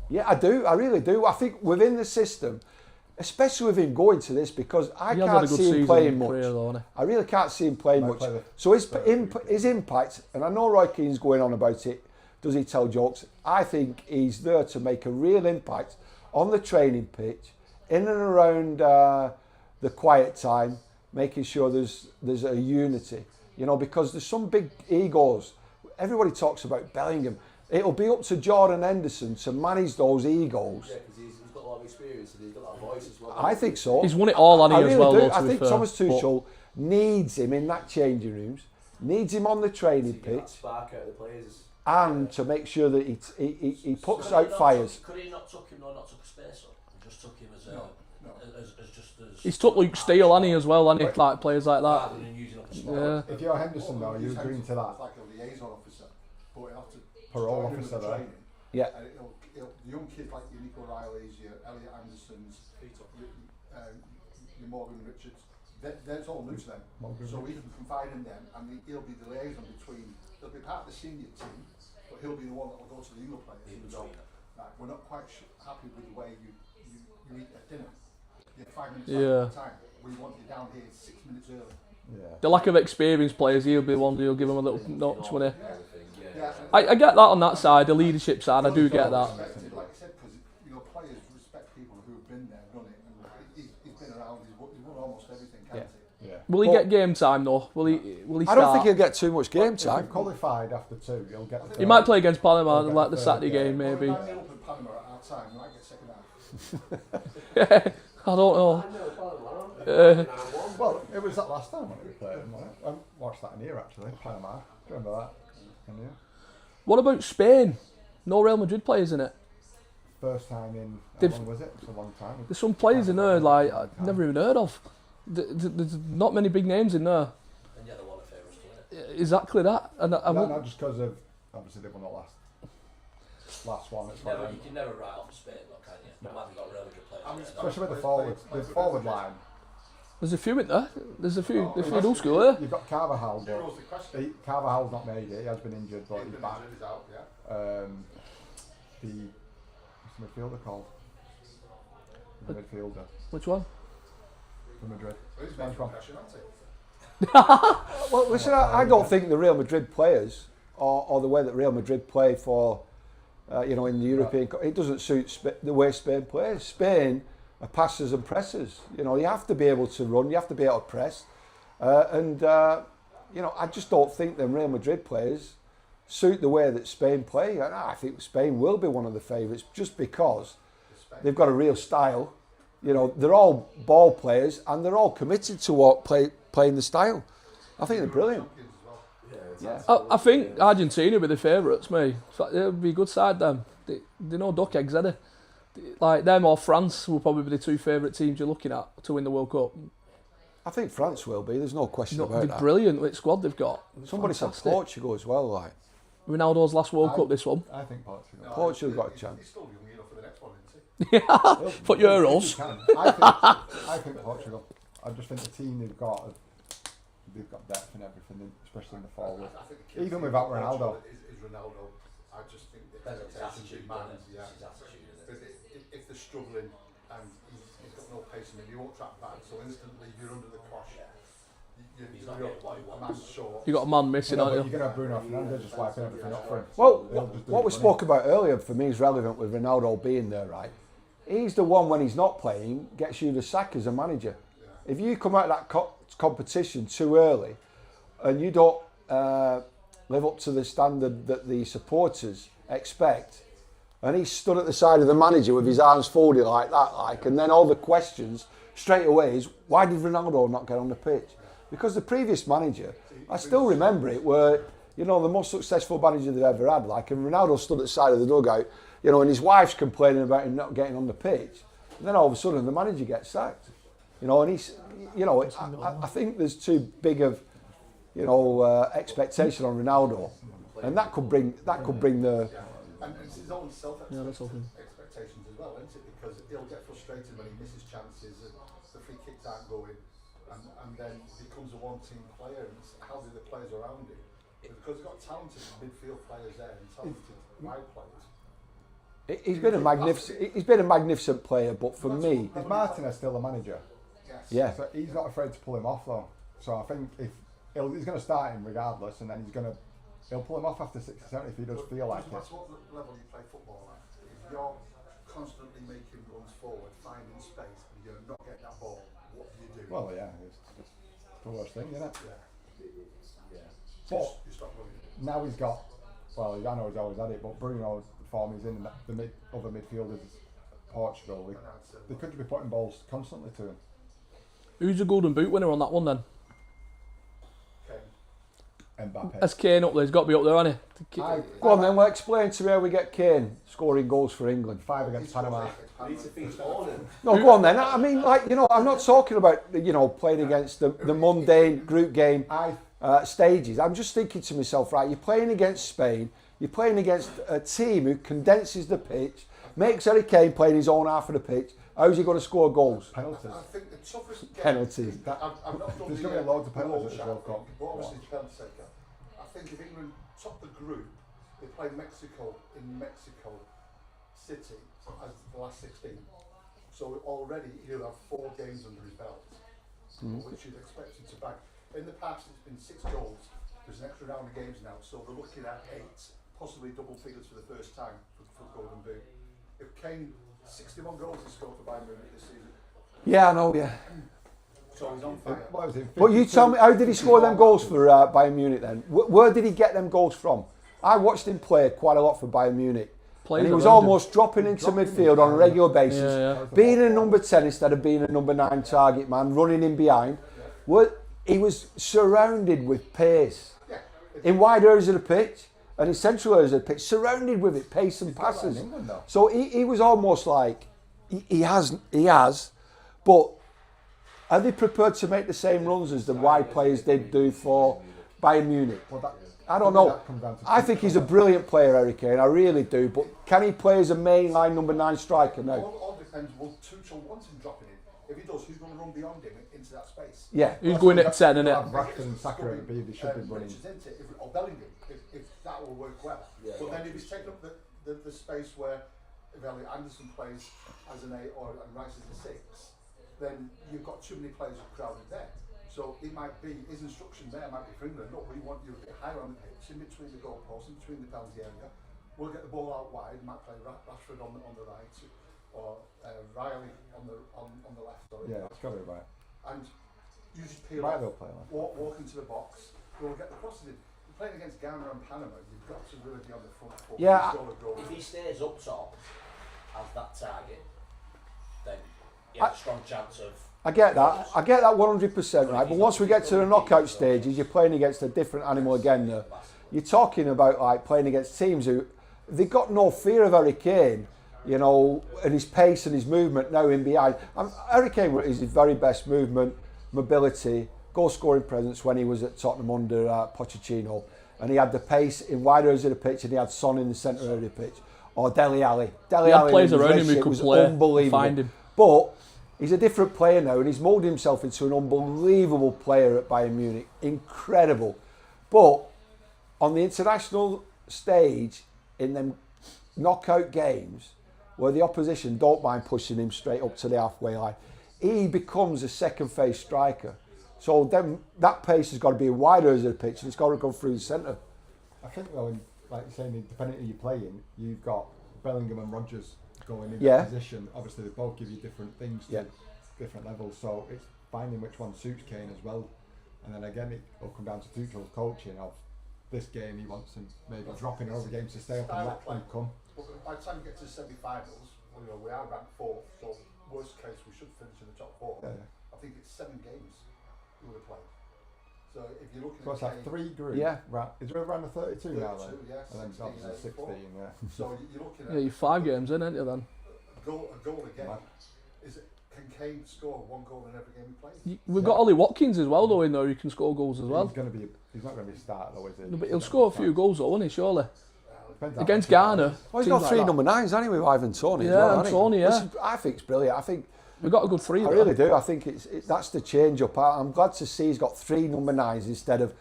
S2: Yeah, I do. I really do. I think within the system, especially with him going to this, because I can't see him playing much. I really can't see him playing much. So his impact, and I know Roy Keane's going on about it, does he tell jokes? I think he's there to make a real impact on the training pitch, in and around the quiet time, making sure there's a unity. You know, because there's some big egos. Everybody talks about Bellingham. It'll be up to Jordan Henderson to manage those egos.
S4: Yeah, because he's got a lot of experience and he's got that voice as well.
S2: I think so.
S1: He's won it all, hasn't he,
S2: I
S1: as
S2: really
S1: well,
S2: do.
S1: though, to
S2: I
S1: be
S2: think
S1: fair.
S2: Thomas Tuchel needs him in that changing rooms, needs him on the training pitch,
S4: Spark out of the players.
S2: and to make sure that he puts out fires.
S4: Could he not took him, not took a space up, and just took him as
S1: He's took Luke Steele, hasn't he, as well, hasn't he? Like players like that.
S4: rather than using up a spot.
S1: Yeah.
S5: If you're Henderson though, you agree to that?
S3: It's like a liaison officer, but he'll have to
S5: Parole
S3: join him
S5: officer
S3: with the
S5: there.
S3: training.
S2: Yeah.
S3: And the young kids like your Nico Riley's, your Elliot Andersons, your Morgan Richards, that's all new to them. So he can confide in them, and he'll be the liaison between. He'll be part of the senior team, but he'll be the one that will go to the younger players and go, right, we're not quite happy with the way you eat at dinner. You're 5 minutes out of time. We want you down here 6 minutes early.
S5: Yeah.
S1: The lack of experienced players, he'll be one who'll give him a little notch, won't he?
S3: Yeah.
S1: I get that on that side, the leadership side, I do get that.
S3: Respected, like I said, because players respect people who have been there, done it, and he's been around. He's won almost everything, can't he?
S5: Yeah.
S1: Will he get game time though? Will he
S2: I
S1: start?
S2: don't think he'll get too much game
S5: If
S2: time.
S5: you've qualified after 2, you'll get.
S1: He might play against Panama
S5: He'll get
S1: like the
S5: third,
S1: Saturday
S5: yeah.
S1: game, maybe.
S3: Well, if I'm up in Panama at our time, we might get second half.
S1: I don't know.
S5: Well, it was that last time when we played him, wasn't it? I watched that in here actually, Panama. Do you remember that? In here.
S1: What about Spain? No Real Madrid players in it.
S5: First time in, how
S1: They've-
S5: long was it? It's a long time.
S1: There's some players in there like I've never even heard of. There's not many big names in there.
S4: And yet they're one of favourites to win it.
S1: Exactly that. And
S5: No, just because of, obviously they won the last. last one. It's
S4: Never,
S5: like,
S4: you can never write off Spain, though, can you? No matter got really good players.
S5: especially with the forward line.
S1: There's a few in there. There's a few old school there.
S5: You've got Carvajal,
S3: Here's the question.
S5: but Carvajal's not made it. He has been injured, but he's back.
S3: He's out, yeah.
S5: What's the midfielder called? The midfielder
S1: Which one?
S5: for Madrid.
S3: Well, he's
S5: Where's
S3: making
S5: from?
S3: impression, hasn't he?
S2: Well, listen, I don't think the Real Madrid players or the way that Real Madrid play for, in the European, it doesn't suit the way Spain plays. Spain are passers and pressers. You have to be able to run, you have to be able to press, I just don't think them Real Madrid players suit the way that Spain play. And I think Spain will be one of the favourites just because they've got a real style. They're all ball players and they're all committed to playing the style. I think they're brilliant. Yeah.
S1: I think Argentina will be the favourites, mate. They'll be a good side, them. They're no duck eggs, are they? Like them or France will probably be the two favourite teams you're looking at to win the World Cup.
S2: I think France will be. There's no question about
S1: They're
S2: that.
S1: brilliant with the squad they've got.
S2: Somebody
S1: Fantastic.
S2: said Portugal as well. Like
S1: Ronaldo's last World Cup, this one.
S5: I think Portugal.
S2: Portugal got a chance.
S3: He's still young enough for the next one, isn't he?
S1: Put Euros.
S5: I think Portugal. I just think the team they've got depth and everything, especially in the forward.
S3: I think the key
S5: Even
S3: thing
S5: without
S3: with
S5: Ronaldo.
S3: Portugal is Ronaldo. I just think the
S4: Depends on his
S3: expectations
S4: attitude,
S3: be mad.
S4: doesn't it?
S3: Yeah.
S4: It's his attitude, isn't
S3: But
S4: it?
S3: if they're struggling and he's got no pace in him, he won't track back. So instantly you're under the cosh.
S4: He's
S3: You're
S4: not getting what he
S3: a man
S4: wants.
S3: short.
S1: You got a man missing,
S5: But
S1: aren't
S5: you're
S1: you?
S5: going to have Bruno Fernandes just wiping everything up for him.
S2: Well,
S5: They'll just do
S2: what
S5: it
S2: we
S5: for
S2: spoke about earlier for me is relevant with Ronaldo being there, right? He's the one when he's not playing gets you the sack as a manager. If you come out of that competition too early and you don't live up to the standard that the supporters expect, and he stood at the side of the manager with his arms folded like that, and then all the questions straight away is, why did Ronaldo not get on the pitch? Because the previous manager, I still remember it, were the most successful manager they've ever had, and Ronaldo stood at the side of the dugout, and his wife's complaining about him not getting on the pitch, and then all of a sudden the manager gets sacked, and he's, I think there's too big of, expectation on Ronaldo, and that could bring the.
S3: And it's his own
S1: that's all.
S3: expectations as well, isn't it? Because he'll get frustrated when he misses chances and the free kicks aren't going, and then becomes a one-team player. And it's how do the players around him? Because he's got talented midfield players there and talented wide players.
S2: He's been a magnificent player, but for me,
S5: Is Martinez still the manager?
S3: Yes.
S2: yeah.
S5: So he's not afraid to pull him off though. So I think if he's going to start him regardless, and then he'll pull him off after 60, 70 if he does feel like
S3: Doesn't
S5: it.
S3: matter what level you play football at. If you're constantly making runs forward, finding space, and you're not getting that ball, what do you do?
S5: Well, yeah, it's the worst thing, isn't it?
S3: Yeah.
S5: But
S3: You stop running.
S5: now he's got, I know he's always had it, but Bruno, the form he's in, and the other midfielders, Portugal, they could be putting balls constantly to him.
S1: Who's the Golden Boot winner on that one then?
S5: Mbappe.
S1: As Kane up there, he's got to be up there, hasn't he?
S2: Go on then, well, explain to me how we get Kane scoring goals for England.
S5: 5 against Panama.
S2: No, go on then. I mean, I'm not talking about, playing against the mundane group game stages. I'm just thinking to myself, right, you're playing against Spain, you're playing against a team who condenses the pitch, makes Harry Kane play in his own half of the pitch. How's he going to score goals?
S5: Penalties.
S3: I think the toughest game,
S2: Penalties.
S3: I've not done
S5: There's
S3: the,
S5: going to be loads of
S3: the
S5: penalties at
S3: goal
S5: this World
S3: shot
S5: Cup.
S3: thing, but obviously it's penalty taker. I think if England top the group, they play Mexico in Mexico City as the last 16. So already he'll have 4 games under his belt, which you'd expect him to bag. In the past it's been 6 goals. There's an extra round of games now, so they're looking at 8, possibly double figures for the first time for Golden Boot. If Kane 61 goals he scored for Bayern Munich this season.
S2: Yeah, I know, yeah.
S3: So he's on fire.
S5: What was it?
S2: But you tell me, how did he score them goals for Bayern Munich then? Where did he get them goals from? I watched him play quite a lot for Bayern Munich. And he was almost dropping into midfield on a regular basis, being a number 10 instead of being a number 9 target man, running in behind. He was surrounded with pace in wide areas of the pitch and in central areas of the pitch, surrounded with it, pace and passes. So he was almost like, he has, but are they prepared to make the same runs as the wide players did do for Bayern Munich?
S5: Well,
S2: I don't
S5: For me,
S2: know.
S5: that comes down to
S2: I think he's a brilliant player, Harry Kane. I really do. But can he play as a mainline number 9 striker now?
S3: All depends. Will Tuchel want him dropping in? If he does, who's going to run beyond him into that space?
S2: Yeah.
S1: Who's going at 10,
S5: You'll
S1: innit?
S5: have Rashford and Saka at the B, they should be running.
S3: Richards, isn't it? Or Bellingham, if that will work well.
S4: Yeah,
S3: but then
S4: yeah.
S3: if he's taking up the space where if Elliot Anderson plays as an 8 and Rice as a 6, then you've got too many players crowded there. So it might be, his instruction there might be for England, look, we want you a bit higher on the pitch, in between the goalposts, in between the penalty area. We'll get the ball out wide, might play Rashford on the right, or Riley on the left. Sorry.
S5: Yeah, it's got to be right.
S3: And you just peel
S5: Right,
S3: off,
S5: they'll play left.
S3: walk into the box, we'll get the crosses in. You're playing against Ghana and Panama, you've got to really be on the front foot.
S2: Yeah,
S4: If he stays up top as that target, then he has a strong chance of.
S2: I get that. I get that 100% right. But once we get to the knockout stages, you're playing against a different animal again there. You're talking about like playing against teams who they've got no fear of Harry Kane, you know, and his pace and his movement now in behind. Harry Kane is his very best movement, mobility, goal scoring presence when he was at Tottenham under Pochettino, and he had the pace in wide areas of the pitch, and he had Son in the centre of the pitch, or Dele Alli.
S1: He had players around him who could
S2: was
S1: play,
S2: unbelievable.
S1: find him.
S2: But he's a different player now, and he's moulded himself into an unbelievable player at Bayern Munich. Incredible. But on the international stage, in them knockout games, where the opposition don't mind pushing him straight up to the halfway line, he becomes a second phase striker. So then that pace has got to be in wide areas of the pitch, and it's got to go through the centre.
S5: I think though, like you're saying, depending on who you're playing, you've got Bellingham and Rodgers going in
S2: Yeah.
S5: that position. Obviously, they both give you different things to
S2: Yeah.
S5: different levels. So it's finding which one suits Kane as well. And then again, it will come down to Tuchel's coaching of this game. He wants him maybe dropping over games to stay up and let them come.
S3: But by the time you get to the semi-finals, we are ranked 4th, so worst case we should finish in the top 4.
S5: Yeah.
S3: I think it's 7 games we would have played. So if you're looking
S5: So
S3: at
S5: it's like 3 groups.
S2: Yeah.
S5: Is there around the 32 now then?
S3: 32, yeah,
S5: And then
S3: 16,
S5: obviously 16,
S3: 84.
S5: yeah.
S3: So you're looking at
S1: Yeah, you're 5 games in, aren't you then?
S3: a goal a game.
S5: Mad.
S3: Is it? Can Kane score 1 goal in every game he plays?
S1: We've got Ollie Watkins as well, though, in there, who can score goals as well.
S5: He's not going to be a starter though, is he?
S1: No, but he'll score a few goals, though, won't he, surely?
S5: Depends how
S1: Against
S5: much he
S1: Ghana.
S5: plays.
S2: Well, he's
S1: teams
S2: got 3
S1: like that.
S2: number 9s, hasn't he, with Ivan Toney? as
S1: Yeah,
S2: well,
S1: and
S2: hasn't he?
S1: Toney, yeah.
S2: Which I think it's brilliant. I think
S1: We've got a good 3
S2: I
S1: there.
S2: really do. I think that's the change up. I'm glad to see he's got 3 number 9s instead of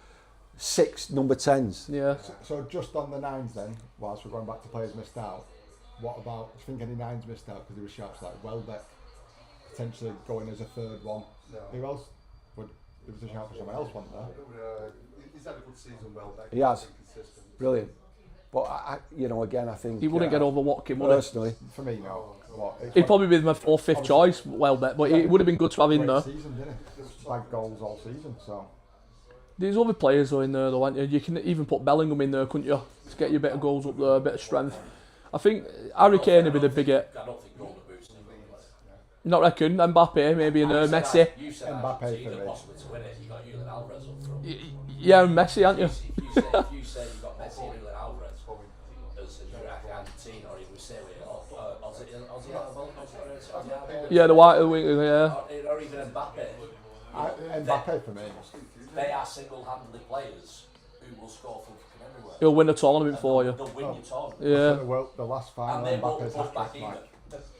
S2: 6 number 10s.
S1: Yeah.
S5: So just on the 9s then, whilst we're going back to players missed out, what about, do you think any 9s missed out? Because there were shouts like Welbeck potentially going as a 3rd one.
S3: No.
S5: Who else? There was a shout for someone else, wasn't there?
S3: He's had a good season, Welbeck.
S2: He has.
S3: He's been consistent.
S2: Brilliant. But again, I think
S1: He wouldn't get over Watkins, would he?
S2: personally.
S5: For me, no. What? It's
S1: He'd probably be my 4th, 5th choice, Welbeck, but it would have been good to have in
S5: great
S1: there.
S5: season, didn't it? Like goals all season, so.
S1: There's other players though in there, though, aren't you? You can even put Bellingham in there, couldn't you? To get you a bit of goals up there, a bit of strength. I think Harry Kane would be the bigger.
S4: I don't think Golden Boots is
S1: Not reckon. Mbappe, maybe in there. Messi.
S4: You said
S5: Mbappe
S4: Argentina
S5: for me.
S4: possibly to win it. You got Julian Alvarez up front.
S1: Yeah, and Messi, aren't you?
S4: If you say you've got Messi and Julian Alvarez as your Argentina, or even we say with Aussie,
S1: Yeah, the white wing. Yeah.
S4: or even Mbappe.
S5: Mbappe for me.
S4: They are single-handedly players who will score from everywhere.
S1: He'll win a tournament for you.
S4: They'll win your tournament.
S1: Yeah.
S5: The last final,
S4: And they won't
S5: Mbappe's
S4: push back
S5: hat-trick,
S4: either.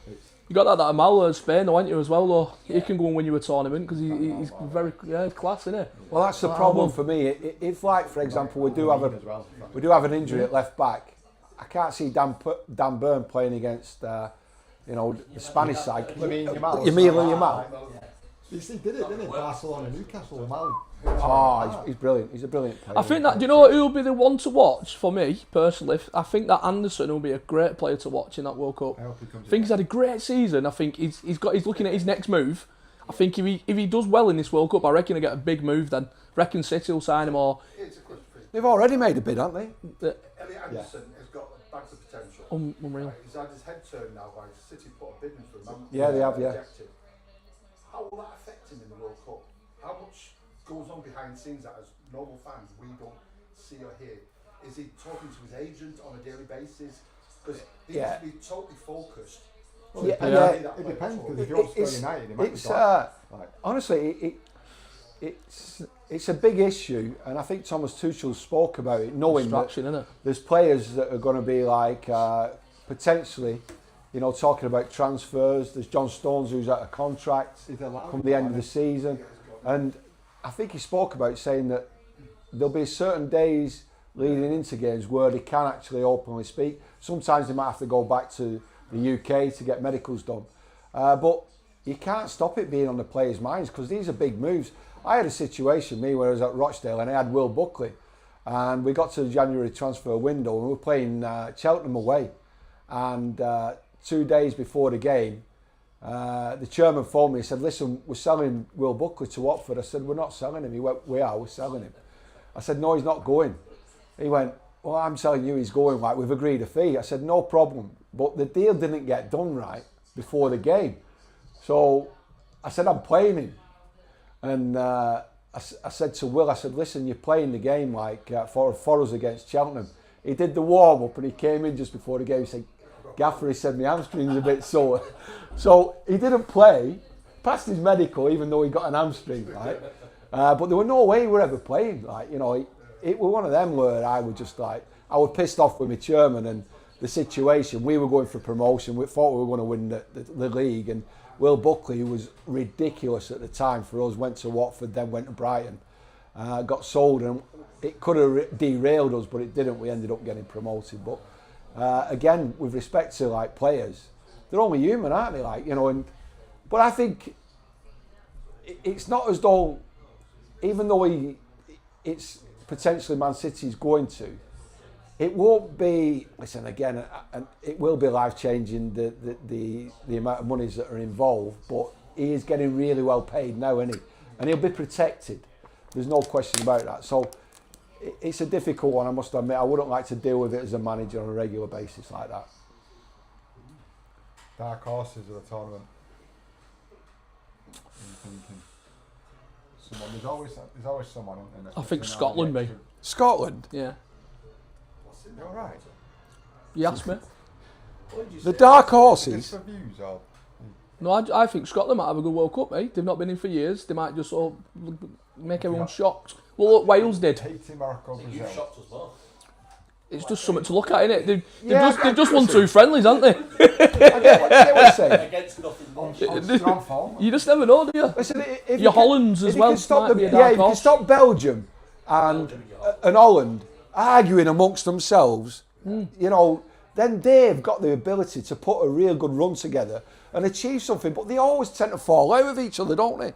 S5: like,
S1: You got that Amal at Spain, though, aren't you, as well, though? He can go and win you a tournament because he's very class, isn't he?
S2: Well, that's the problem for me. If, like, for example, we do have an injury at left back, I can't see Dan Burn playing against, the Spanish side.
S5: Lamine Yamal.
S2: Yamal.
S5: He did it, didn't he? Barcelona, Newcastle, Yamal.
S2: Oh, he's brilliant. He's a brilliant player.
S1: I think that, do you know who'll be the one to watch for me, personally? I think that Anderson will be a great player to watch in that World Cup.
S5: I hope he comes
S1: I think he's had a great season. I think he's looking at his next move. I think if he does well in this World Cup, I reckon he'll get a big move then. Reckon City will sign him or...
S3: It's a question for you.
S2: They've already made a bid, haven't they?
S3: Elliot Anderson has got bags of potential.
S1: Unreal.
S3: He's had his head turned now by City put a bid in for him.
S2: Yeah, they have, yeah.
S3: Rejected. How will that affect him in the World Cup? How much goes on behind the scenes that as normal fans we don't see or hear? Is he talking to his agent on a daily basis? Because he needs to be totally focused.
S2: Yeah,
S5: It depends, because if he wants to go United, he might be gone. Like,
S2: honestly, it's it's a big issue, and I think Thomas Tuchel spoke about it, knowing that
S1: Distraction, innit?
S2: there's players that are going to be like potentially, you know, talking about transfers. There's John Stones who's out of contract come the end of the season, and I think he spoke about saying that there'll be certain days leading into games where they can actually openly speak. Sometimes they might have to go back to the UK to get medicals done, but you can't stop it being on the players' minds because these are big moves. I had a situation, where I was at Rochdale and I had Will Buckley, and we got to the January transfer window and we were playing Cheltenham away, and 2 days before the game, the chairman phoned me and said, listen, we're selling Will Buckley to Watford. I said, we're not selling him. He went, we're selling him. I said, no, he's not going. He went, well, I'm telling you he's going, like, we've agreed a fee. I said, no problem. But the deal didn't get done right before the game. So I said, I'm playing him. And I said to Will, I said, listen, you're playing the game like for us against Cheltenham. He did the warm-up and he came in just before the game. He said, Gaffer, he said, my hamstring's a bit sore. So he didn't play, passed his medical, even though he got an hamstring, right? But there were no way we were ever playing. Like, you know, it was one of them where I was just like, I was pissed off with my chairman and the situation. We were going for promotion. We thought we were going to win the league. And Will Buckley, who was ridiculous at the time for us, went to Watford, then went to Brighton, got sold, and it could have derailed us, but it didn't. We ended up getting promoted. But again, with respect to like players, they're only human, aren't they? Like, you know, but I think it's not as though, even though it's potentially Man City's going to, it won't be. Listen, again, it will be life changing the amount of monies that are involved. But he is getting really well paid now, isn't he? And he'll be protected. There's no question about that. So it's a difficult one, I must admit. I wouldn't like to deal with it as a manager on a regular basis like that.
S5: Dark horses of the tournament. I'm thinking. There's always someone in there.
S1: I think Scotland, mate.
S2: Scotland?
S1: Yeah.
S5: You're right.
S1: You asked me.
S2: The dark
S5: Is
S2: horses?
S5: this for views or?
S1: No, I think Scotland might have a good World Cup, mate. They've not been in for years. They might just sort of make everyone shocked. Well, look, Wales did.
S5: Haiti, Morocco,
S4: You've
S5: Brazil.
S4: shocked us both.
S1: It's just something to look at, innit?
S2: Yeah,
S1: They've just won 2 friendlies, haven't they?
S2: I get what you're saying.
S4: Against nothing much.
S5: On strong form.
S1: You just never know, do you?
S2: Listen, if
S1: Your Hollands as well might be a dark
S2: if you can
S1: horse.
S2: stop Belgium and Holland arguing amongst themselves, you know, then they've got the ability to put a real good run together and achieve something. But they always tend to fall out with each other, don't they?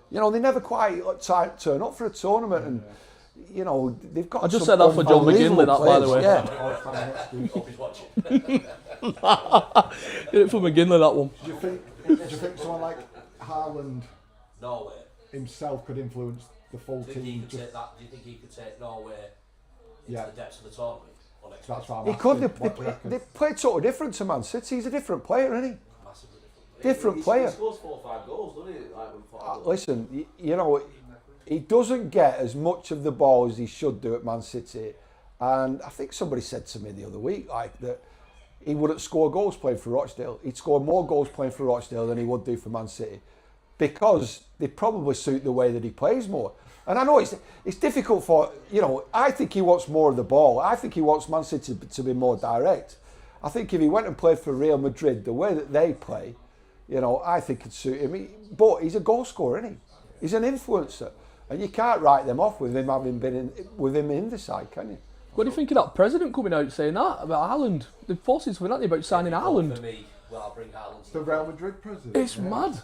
S2: You know, they never quite turn up for a tournament, and you know they've got.
S1: I just
S2: some
S1: said that for John McGinley, that, by the way.
S2: Yeah.
S4: Hope he's watching.
S1: Get it from McGinley, that one.
S5: Do you think someone like Haaland
S4: Norway.
S5: himself could influence the full
S4: Do you think he
S5: team?
S4: could take that? Do you think he could take Norway into
S5: Yeah.
S4: the depths of the tournament?
S5: That's what I'm
S2: He
S5: asking.
S2: could.
S5: What do you reckon?
S2: They play totally different to Man City. He's a different player, isn't he?
S4: Massively different.
S2: Different player.
S6: He scores 4 or 5 goals, doesn't he? Like with 4 goals.
S2: Listen, you know, he doesn't get as much of the ball as he should do at Man City. And I think somebody said to me the other week, like, that he wouldn't score goals playing for Rochdale. He'd score more goals playing for Rochdale than he would do for Man City, because they probably suit the way that he plays more. And I know it's difficult for, you know, I think he wants more of the ball. I think he wants Man City to be more direct. I think if he went and played for Real Madrid, the way that they play, you know, I think it'd suit him. But he's a goal scorer, isn't he? He's an influencer. And you can't write them off with him having been in the side, can you?
S1: What do you think of that president coming out saying that about Haaland? They've forced something, haven't they, about signing
S4: For
S1: Haaland?
S4: me, well, I'll bring Haaland to
S5: The Real Madrid president.
S1: It's
S5: yeah.
S1: mad.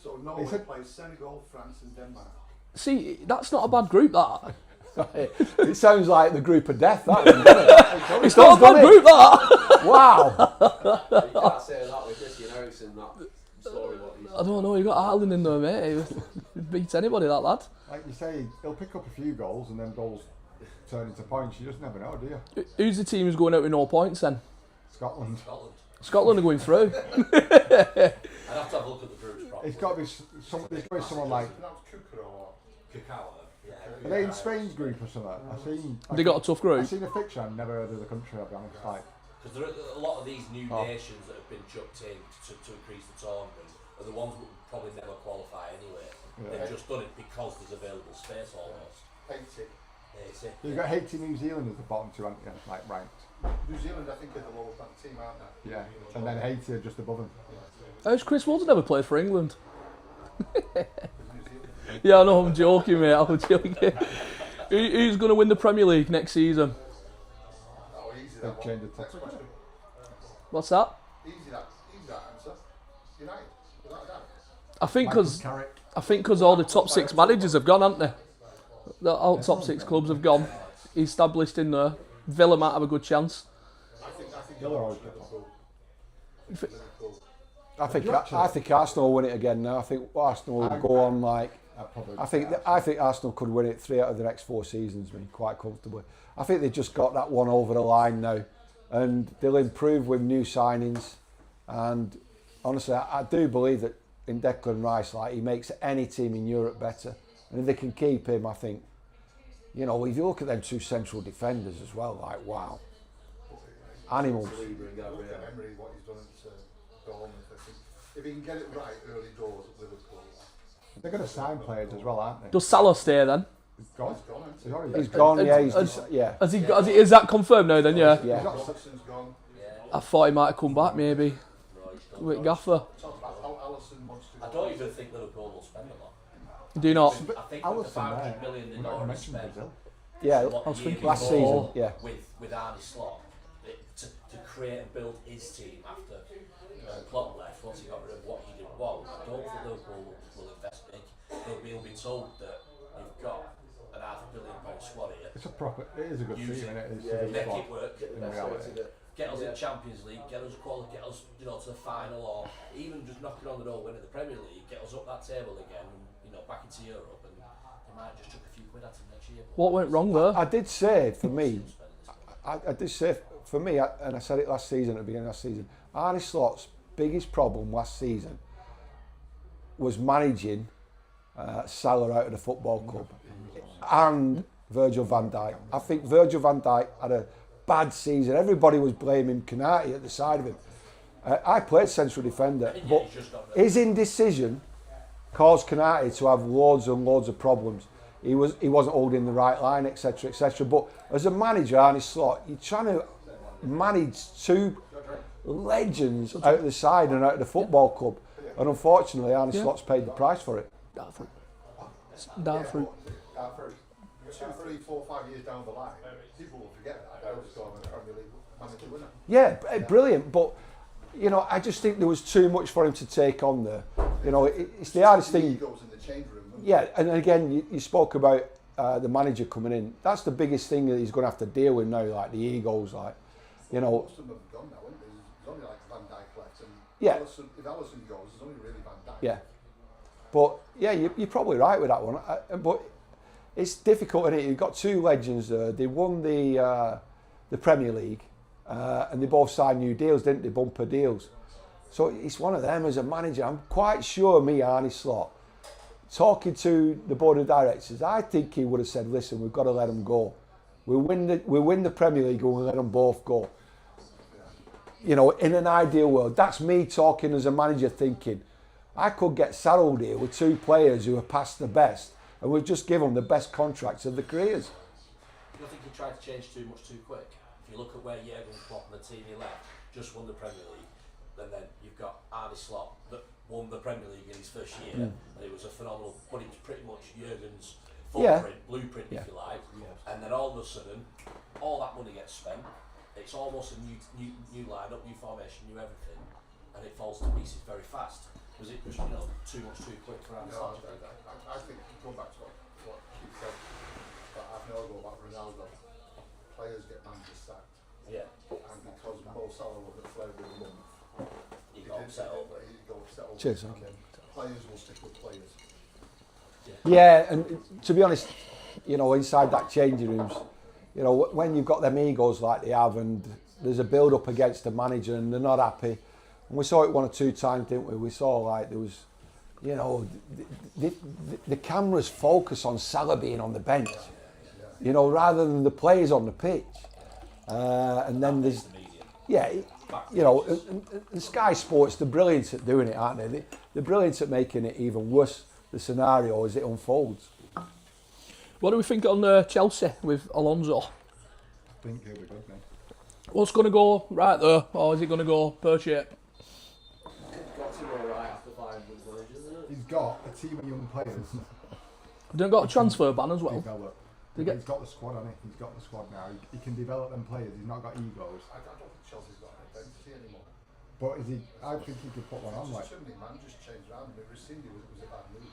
S3: So Norway
S5: Is it-
S3: plays Senegal, France and Denmark.
S1: See, that's not a bad group, that.
S2: It sounds like the group of death, that one, doesn't it?
S1: It's not a bad group, that.
S2: Wow.
S6: You can't say that with Christian Eriksen, that story. What he's
S1: I don't know, you got Haaland in there, mate. He beats anybody, that lad.
S5: Like you say, he'll pick up a few goals and then goals turn into points. You just never know, do you?
S1: Who's the team who's going out with no points then?
S5: Scotland.
S4: Scotland.
S1: Scotland are going through.
S4: I'd have to have a look at the groups properly.
S5: It's got to be there's got to be someone like.
S3: Pronounced Kukra or
S4: Kakao. Yeah.
S5: Are they in Spain's group or something?
S1: They got a tough
S5: I've
S1: group.
S5: seen a picture. I've never heard of the country. I'll be honest. Like,
S4: Because there are a lot of these new nations that have been chucked in to increase the tournament are the ones that would probably never qualify anyway. They've just done it because there's available space almost.
S3: 80.
S4: 80.
S5: You've got Haiti, New Zealand as the bottom two, haven't you? Like ranked.
S3: New Zealand, I think, are the lowest ranked team, aren't they?
S5: Yeah. And then Haiti are just above them.
S1: How's Chris Woods never played for England?
S3: New Zealand.
S1: Yeah, I know, I'm joking, mate. I'm joking. Who's going to win the Premier League next season?
S3: Oh, easy
S5: They've
S3: that
S5: changed
S3: one.
S5: the
S3: Next
S5: topic.
S3: question.
S1: What's that?
S3: Easy that answer. United, without a doubt.
S1: I think because all the top 6 managers have gone, haven't they? All top 6 clubs have gone. Established in there. Villa might have a good chance.
S3: I think
S5: Villa always get
S3: Liverpool.
S2: I think Arsenal will win it again now. I think Arsenal will go on like. I think Arsenal could win it 3 out of the next 4 seasons, quite comfortably. I think they've just got that one over the line now, and they'll improve with new signings. And honestly, I do believe that in Declan Rice, like, he makes any team in Europe better. And if they can keep him, I think, you know, if you look at them 2 central defenders as well, like, wow, animals.
S3: Look at Emery, what he's done at Bournemouth. I think if he can get it right early doors at Liverpool,
S5: They're going to sign players as well, aren't they?
S1: Does Salah stay then?
S5: He's gone.
S3: he's gone, hasn't he?
S5: He's
S2: He's gone, yeah.
S1: Has he, is that confirmed now then, yeah?
S2: Yeah.
S3: Robertson's gone.
S1: I thought he might have come back maybe. With Gaffer.
S3: Talk about how Alisson wants to.
S4: I don't even think Liverpool will spend a lot.
S1: Do you not?
S4: I think with the
S5: Alisson
S4: 500
S5: there.
S4: million they
S5: We're not
S4: already
S5: mentioning
S4: spent,
S5: Brazil.
S2: Yeah,
S4: what
S1: I was
S4: the
S1: thinking
S4: year
S2: last
S4: before
S2: season, yeah.
S4: with Arne Slot, to create and build his team after Klopp left, once he got rid of what he did well, I don't think Liverpool will invest big. He'll be told that you've got an £500 million squad here.
S5: It is a good
S4: Use
S5: team,
S4: it.
S5: isn't it? It's
S3: Yeah,
S5: a good
S4: Make
S5: squad
S4: it work.
S5: in reality.
S4: Get us in Champions League, get us to the final, or even just knocking on the door, winning the Premier League, get us up that table again, and back into Europe, and they might just chuck a few quid at him next year.
S1: What went wrong there?
S2: I did say for me, and I said it last season at the beginning of last season, Arne Slot's biggest problem last season was managing Salah out of the football club and Virgil van Dijk. I think Virgil van Dijk had a bad season. Everybody was blaming Konate at the side of him. I played central defender, but his indecision caused Konate to have loads and loads of problems. He wasn't holding the right line, etc., etc. But as a manager, Arne Slot, you're trying to manage 2 legends out of the side and out of the football club, and unfortunately, Arne Slot's paid the price for it.
S1: Dark fruit.
S3: For 2, 3, 4, 5 years down the line, people will forget that. They'll just go on the Premier League manager winner.
S2: Yeah, brilliant, but you know, I just think there was too much for him to take on there. You know, it's the hardest thing.
S3: Egos in the change room.
S2: Yeah, and again, you spoke about the manager coming in. That's the biggest thing that he's going to have to deal with now, like the egos, like, you know.
S3: Most of them have gone now, isn't there? There's only like Van Dijk left, and
S2: Yeah.
S3: if Alisson goes, there's only really Van Dijk.
S2: Yeah, but yeah, you're probably right with that one. But it's difficult, isn't it? You've got 2 legends there. They won the Premier League, and they both signed new deals, didn't they? Bumper deals. So it's one of them as a manager. I'm quite sure Arne Slot, talking to the board of directors, I think he would have said, listen, we've got to let them go. We'll win the Premier League and we'll let them both go. You know, in an ideal world. That's me talking as a manager thinking, I could get saddled here with 2 players who are past the best and we'll just give them the best contracts of their careers.
S4: You don't think he tried to change too much too quick? If you look at where Jurgen Klopp and the team he left just won the Premier League, and then you've got Arne Slot that won the Premier League in his first year, and it was a phenomenal, but it was pretty much Jurgen's footprint, blueprint, if you like, and then all of a sudden, all that money gets spent, it's almost a new line-up, new formation, new everything, and it falls to pieces very fast. Was it just, too much too quick for Arne Slot?
S3: I think, going back to what Keith said, about half an hour ago about Ronaldo, players get managers sacked.
S4: Yeah.
S3: And because Mo Salah wasn't played with a month,
S4: He got upset over it.
S3: he got upset over
S2: Cheers,
S3: it,
S2: thank
S3: and then players will stick with players.
S2: Yeah, and to be honest, inside that changing rooms, when you've got them egos like they have, and there's a build-up against the manager and they're not happy, and we saw it 1 or 2 times, didn't we? We saw like there was, the cameras focus on Salah being on the bench, rather than the players on the pitch, and then there's, and Sky Sports, they're brilliant at doing it, aren't they? They're brilliant at making it even worse the scenario as it unfolds.
S1: What do we think on Chelsea with Alonso?
S5: I think he'll be good, mate.
S1: What's going to go right there, or is it going to go pear-shaped?
S6: Got to go right after 5 months, isn't it?
S5: He's got a team of young players.
S1: They've got a transfer ban as well.
S5: Develop.
S1: They get-
S5: He's got the squad on it. He's got the squad now. He can develop them players. He's not got egos.
S3: I don't think Chelsea's got an identity anymore.
S5: But is he? I think he could put one on. Like
S3: Too many managers changed around, but Rossini was a bad move.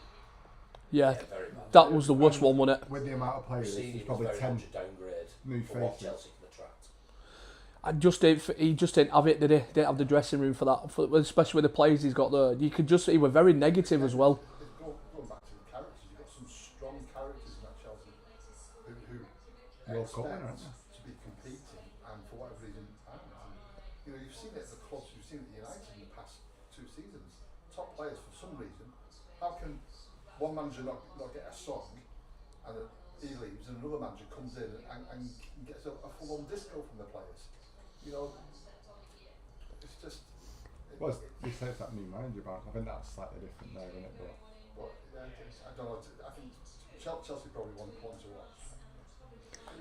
S1: Yeah,
S4: Very bad.
S1: that was the worst one, wasn't it?
S5: with the amount of players,
S4: Rossini
S5: there's
S4: was
S5: probably
S4: very
S5: 10
S4: much a downgrade
S5: new
S4: for what
S5: faces.
S4: Chelsea can attract.
S1: He just didn't have it, did he? Didn't have the dressing room for that, especially with the players he's got there. You could just, he was very negative as well.
S3: Going back to the characters, you've got some strong characters in that Chelsea who
S5: World Cup winner,
S3: expect
S5: aren't
S3: to be competing, and for whatever reason, aren't. And, you've seen it at the clubs, you've seen it at United in the past 2 seasons. Top players, for some reason, how can one manager not get a song, and he leaves, and another manager comes in and gets a full-on disco from the players? You know, it's just.
S5: Well, he says that new manager, but I think that's slightly different there, isn't it?
S3: But yeah, I don't know. I think Chelsea probably one to watch.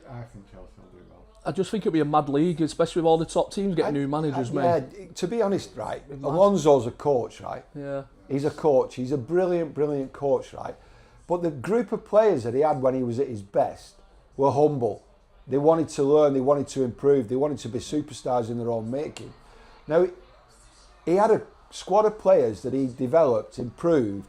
S5: I think Chelsea will do well.
S1: I just think it'll be a mad league, especially with all the top teams getting new managers, mate.
S2: Yeah, to be honest, right, Alonso's a coach, right?
S1: Yeah.
S2: He's a coach. He's a brilliant, brilliant coach, right? But the group of players that he had when he was at his best were humble. They wanted to learn, they wanted to improve, they wanted to be superstars in their own making. Now, he had a squad of players that he developed, improved,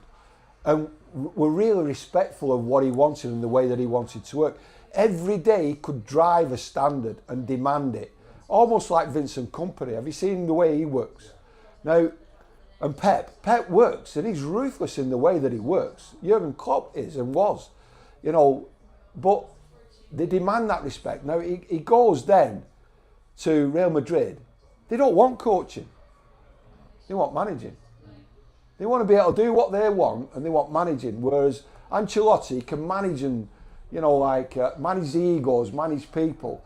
S2: and were really respectful of what he wanted and the way that he wanted to work. Every day he could drive a standard and demand it, almost like Vincent Kompany. Have you seen the way he works? Now, and Pep works, and he's ruthless in the way that he works. Jurgen Klopp is and was, you know, but they demand that respect. Now, he goes then to Real Madrid. They don't want coaching. They want managing. They want to be able to do what they want, and they want managing. Whereas Ancelotti can manage and, you know, manage the egos, manage people.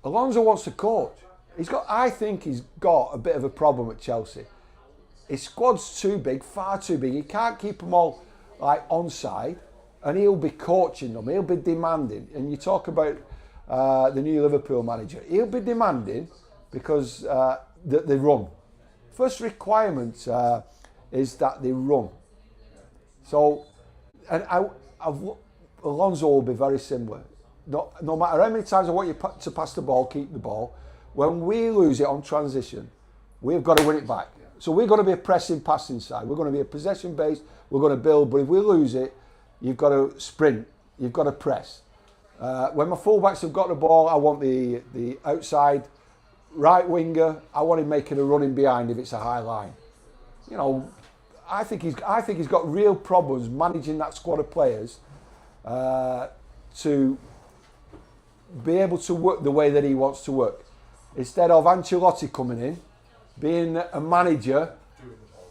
S2: Alonso wants to coach. I think he's got a bit of a problem at Chelsea. His squad's too big, far too big. He can't keep them all onside, and he'll be coaching them. He'll be demanding. And you talk about the new Liverpool manager. He'll be demanding because they run. First requirement is that they run. So, and Alonso will be very similar. No matter how many times I want you to pass the ball, keep the ball. When we lose it on transition, we've got to win it back. So we're going to be a pressing, passing side. We're going to be a possession based. We're going to build. But if we lose it, you've got to sprint. You've got to press. When my fullbacks have got the ball, I want the outside right winger. I want him making a running behind if it's a high line. You know, I think he's got real problems managing that squad of players to be able to work the way that he wants to work. Instead of Ancelotti coming in, being a manager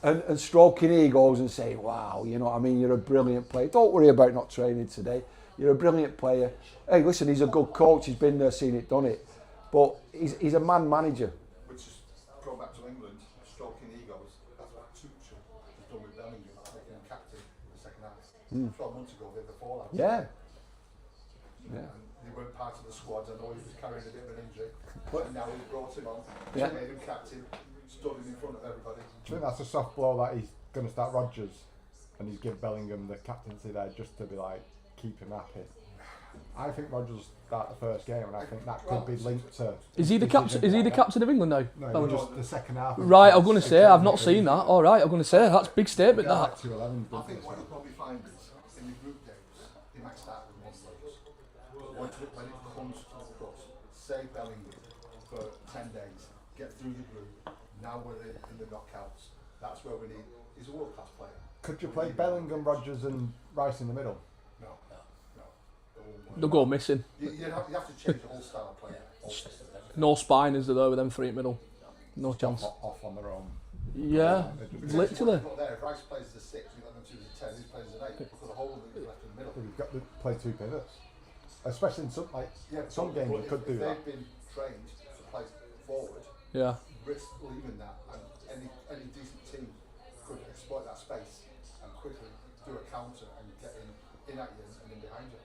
S2: and stroking egos and saying, wow, you know what I mean, you're a brilliant player. Don't worry about not training today. You're a brilliant player. Hey, listen, he's a good coach. He's been there, seen it, done it. But he's a man manager.
S3: Which is, going back to England, stroking egos, that's what Tuchel has done with Bellingham, making him captain in the second half. 12 months ago, they had the fallout.
S2: Yeah.
S3: And they weren't part of the squad. I know he was carrying a bit of an injury, but now he's brought him on, made him captain, stood him in front of everybody.
S5: Do you think that's a soft blow that he's going to start Rodgers and he's give Bellingham the captaincy there just to be like, keep him happy? I think Rodgers will start the first game, and I think that could be linked to.
S1: Is he the captain? Is he the captain of England now?
S5: No, just the second half.
S1: Right, I'm going to say I've not seen that. All right, I'm going to say that's a big statement. That.
S3: I think what you'll probably find is in the group games, he might start with one players. When it comes to the cross, save Bellingham for 10 days, get through the group. Now we're in the knockouts. That's where we need. He's a world-class player.
S5: Could you play Bellingham, Rodgers, and Rice in the middle?
S3: No.
S1: They'll go missing.
S3: You have to change the whole style of play.
S1: No spine is there though with them three at middle. No chance.
S5: Off on their own.
S1: Yeah, literally.
S3: If Rice plays as a 6, you've got them two as a 10, he plays as an 8. Because the whole of it is left in the middle.
S5: You've got to play 2 pivots, especially in some games you could do that.
S3: They've been trained to play forward.
S1: Yeah.
S3: Risk leaving that, and any decent team could exploit that space and quickly do a counter and get in at you and in behind you.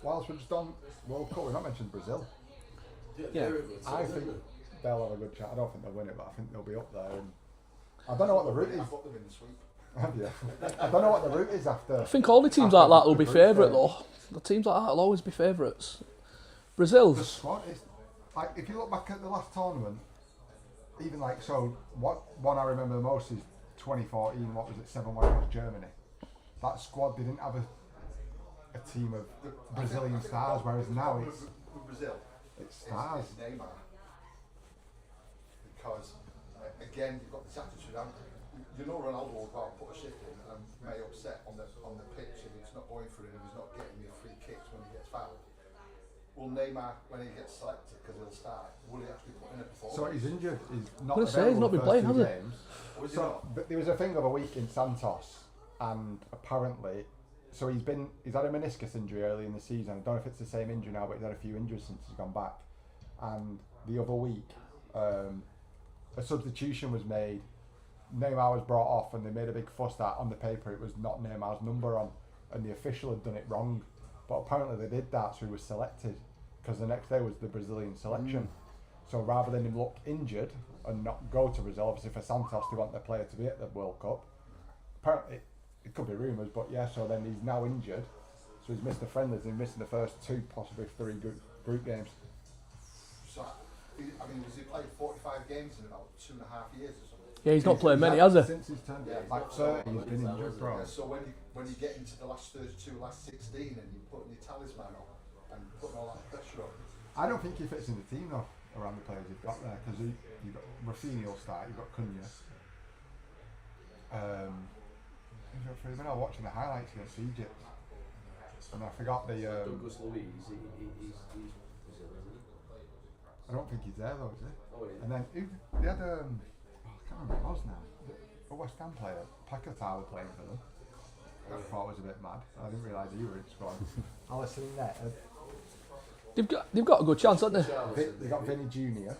S5: Whilst we're just on World Cup, we've not mentioned Brazil.
S2: Yeah.
S5: I think they'll have a good chance. I don't think they'll win it, but I think they'll be up there. And I don't know what the route is.
S3: I've got them in the sweep.
S5: Yeah. I don't know what the route is after.
S1: I think all the teams like that will be favourite though. The teams like that will always be favourites.
S5: The
S1: Brazil's.
S5: squad is like, if you look back at the last tournament, even like, so what one I remember the most is 2014. What was it? 7-1 against Germany. That squad didn't have a team of Brazilian stars, whereas now it's
S3: With Brazil,
S5: it's stars.
S3: it's Neymar. Because again, you've got this attitude. You know, Ronaldo will go out and put a shift in and may upset on the pitch if he's not going for it and he's not getting the free kicks when he gets fouled. Will Neymar, when he gets selected, because he'll start, will he actually put in a performance?
S5: So he's injured. He's not
S1: I'm gonna say he's not been
S5: available
S1: playing,
S5: the
S1: has
S5: first 2 games.
S3: Or is he
S5: So,
S3: not?
S5: but there was a thing of a week in Santos, and apparently, so he's had a meniscus injury early in the season. I don't know if it's the same injury now, but he's had a few injuries since he's gone back. And the other week, a substitution was made. Neymar was brought off, and they made a big fuss that on the paper it was not Neymar's number on, and the official had done it wrong. But apparently they did that, so he was selected, because the next day was the Brazilian selection. So rather than him look injured and not go to Brazil, obviously for Santos they want their player to be at the World Cup. Apparently, it could be rumours, but yeah, so then he's now injured. So he's missed the friendlies, he's missing the first 2, possibly 3 group games.
S3: So, I mean, has he played 45 games in about 2.5 years or something?
S1: Yeah, he's not playing many, has he?
S5: Since he's turned
S3: Yeah,
S5: like 30, he's been injured, bro.
S3: Yeah, so when you get into the last 32, last 16, and you're putting your talisman on and putting all that pressure on,
S5: I don't think he fits in the team though, around the players you've got there, because you've got Rafinha will start, you've got Cunha. I was watching the highlights against Egypt, and I forgot the.
S6: Douglas Luiz, he's Brazil, isn't he?
S5: I don't think he's there though, is he?
S6: Oh, yeah.
S5: And then they had I can't remember who it was now. A West Ham player, Paquetá was playing for them. I thought it was a bit mad. I didn't realise he were in squad. Alisson in there.
S1: They've got a good chance, haven't they?
S5: They got Vinny Junior.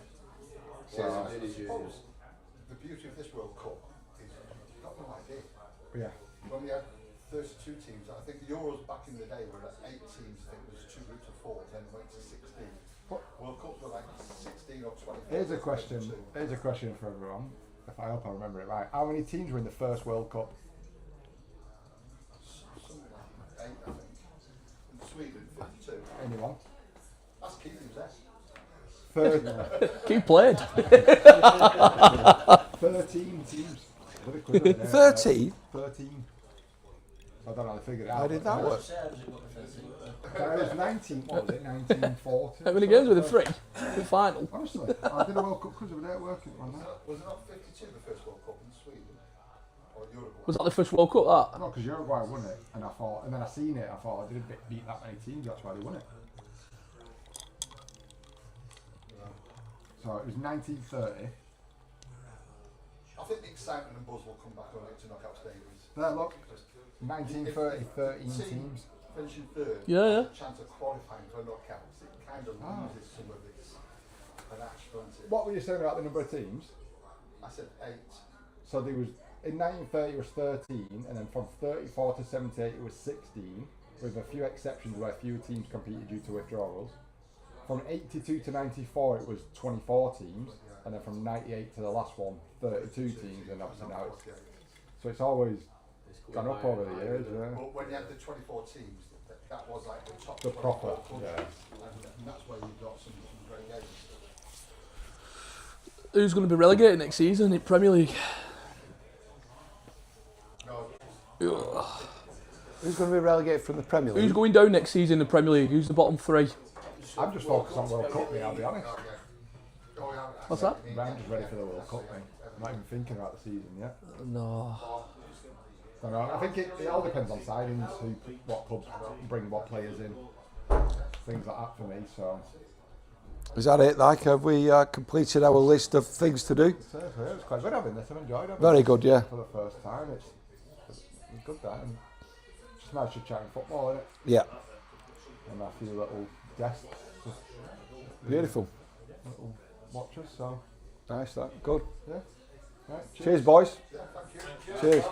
S5: So
S6: Vinny Juniors.
S3: the beauty of this World Cup is you've got no idea.
S5: yeah,
S3: When we had 32 teams, I think the Euros back in the day were at 8 teams, I think it was 2 groups of 4, then went to 16.
S5: What?
S3: World Cups were like 16 or 20.
S5: here's a question for everyone. If I hope I remember it right. How many teams were in the first World Cup?
S3: Something like 8, I think. In Sweden, 52.
S5: Anyone?
S3: That's Keith who's there.
S1: Keep playing.
S5: 13 teams. What a quiz of it,
S2: 13?
S5: 13. I don't know how they figured it out.
S2: How did that work?
S5: It was 19, what was it, 1940?
S1: How many games were there? 3? The final.
S5: Honestly, I did a World Cup quiz over there working on that.
S3: Was it not 52 the first World Cup in Sweden? Or Uruguay?
S1: Was that the first World Cup, that?
S5: No, because Uruguay won it, and then I seen it, I thought I didn't beat that many teams, that's why they won it. So it was 1930.
S3: I think the excitement and buzz will come back when we get to knockout stages.
S5: There, look, 1930, 13 teams.
S3: Finishing third,
S1: Yeah.
S3: chance of qualifying for knockouts, it kind of loses some of its panache, doesn't it?
S5: What were you saying about the number of teams?
S3: I said 8.
S5: So there was, in 1930 it was 13, and then from 34 to 78 it was 16, with a few exceptions where fewer teams competed due to withdrawals. From 82 to 94 it was 24 teams, and then from 98 to the last one, 32 teams, and obviously now it's, so it's always gone up over the years, yeah.
S3: But when you had the 24 teams, that was like the top
S5: The
S3: 24
S5: proper,
S3: countries,
S5: yeah.
S3: and that's where you got some great games.
S1: Who's going to be relegated next season in Premier League?
S3: No,
S2: Who's going to be relegated from the Premier League?
S1: Who's going down next season in the Premier League? Who's the bottom 3?
S5: I'm just focused on World Cup, mate, I'll be honest.
S1: What's that?
S5: I'm just ready for the World Cup, mate. I'm not even thinking about the season yet.
S1: No.
S5: Don't know. I think it all depends on signings, what clubs bring what players in, things like that for me. So
S2: Is that it, like? Have we completed our list of things to do?
S5: it's quite good having this. I've enjoyed it.
S2: Very good, yeah.
S5: For the first time, it's good that, and just nice to chat football, isn't it?
S2: Yeah.
S5: And a few little guests, just
S2: Beautiful.
S5: little watchers. So
S2: Nice, that. Good.
S5: yeah. Right,
S2: Cheers, boys.
S3: Yeah, thank you.
S2: Cheers.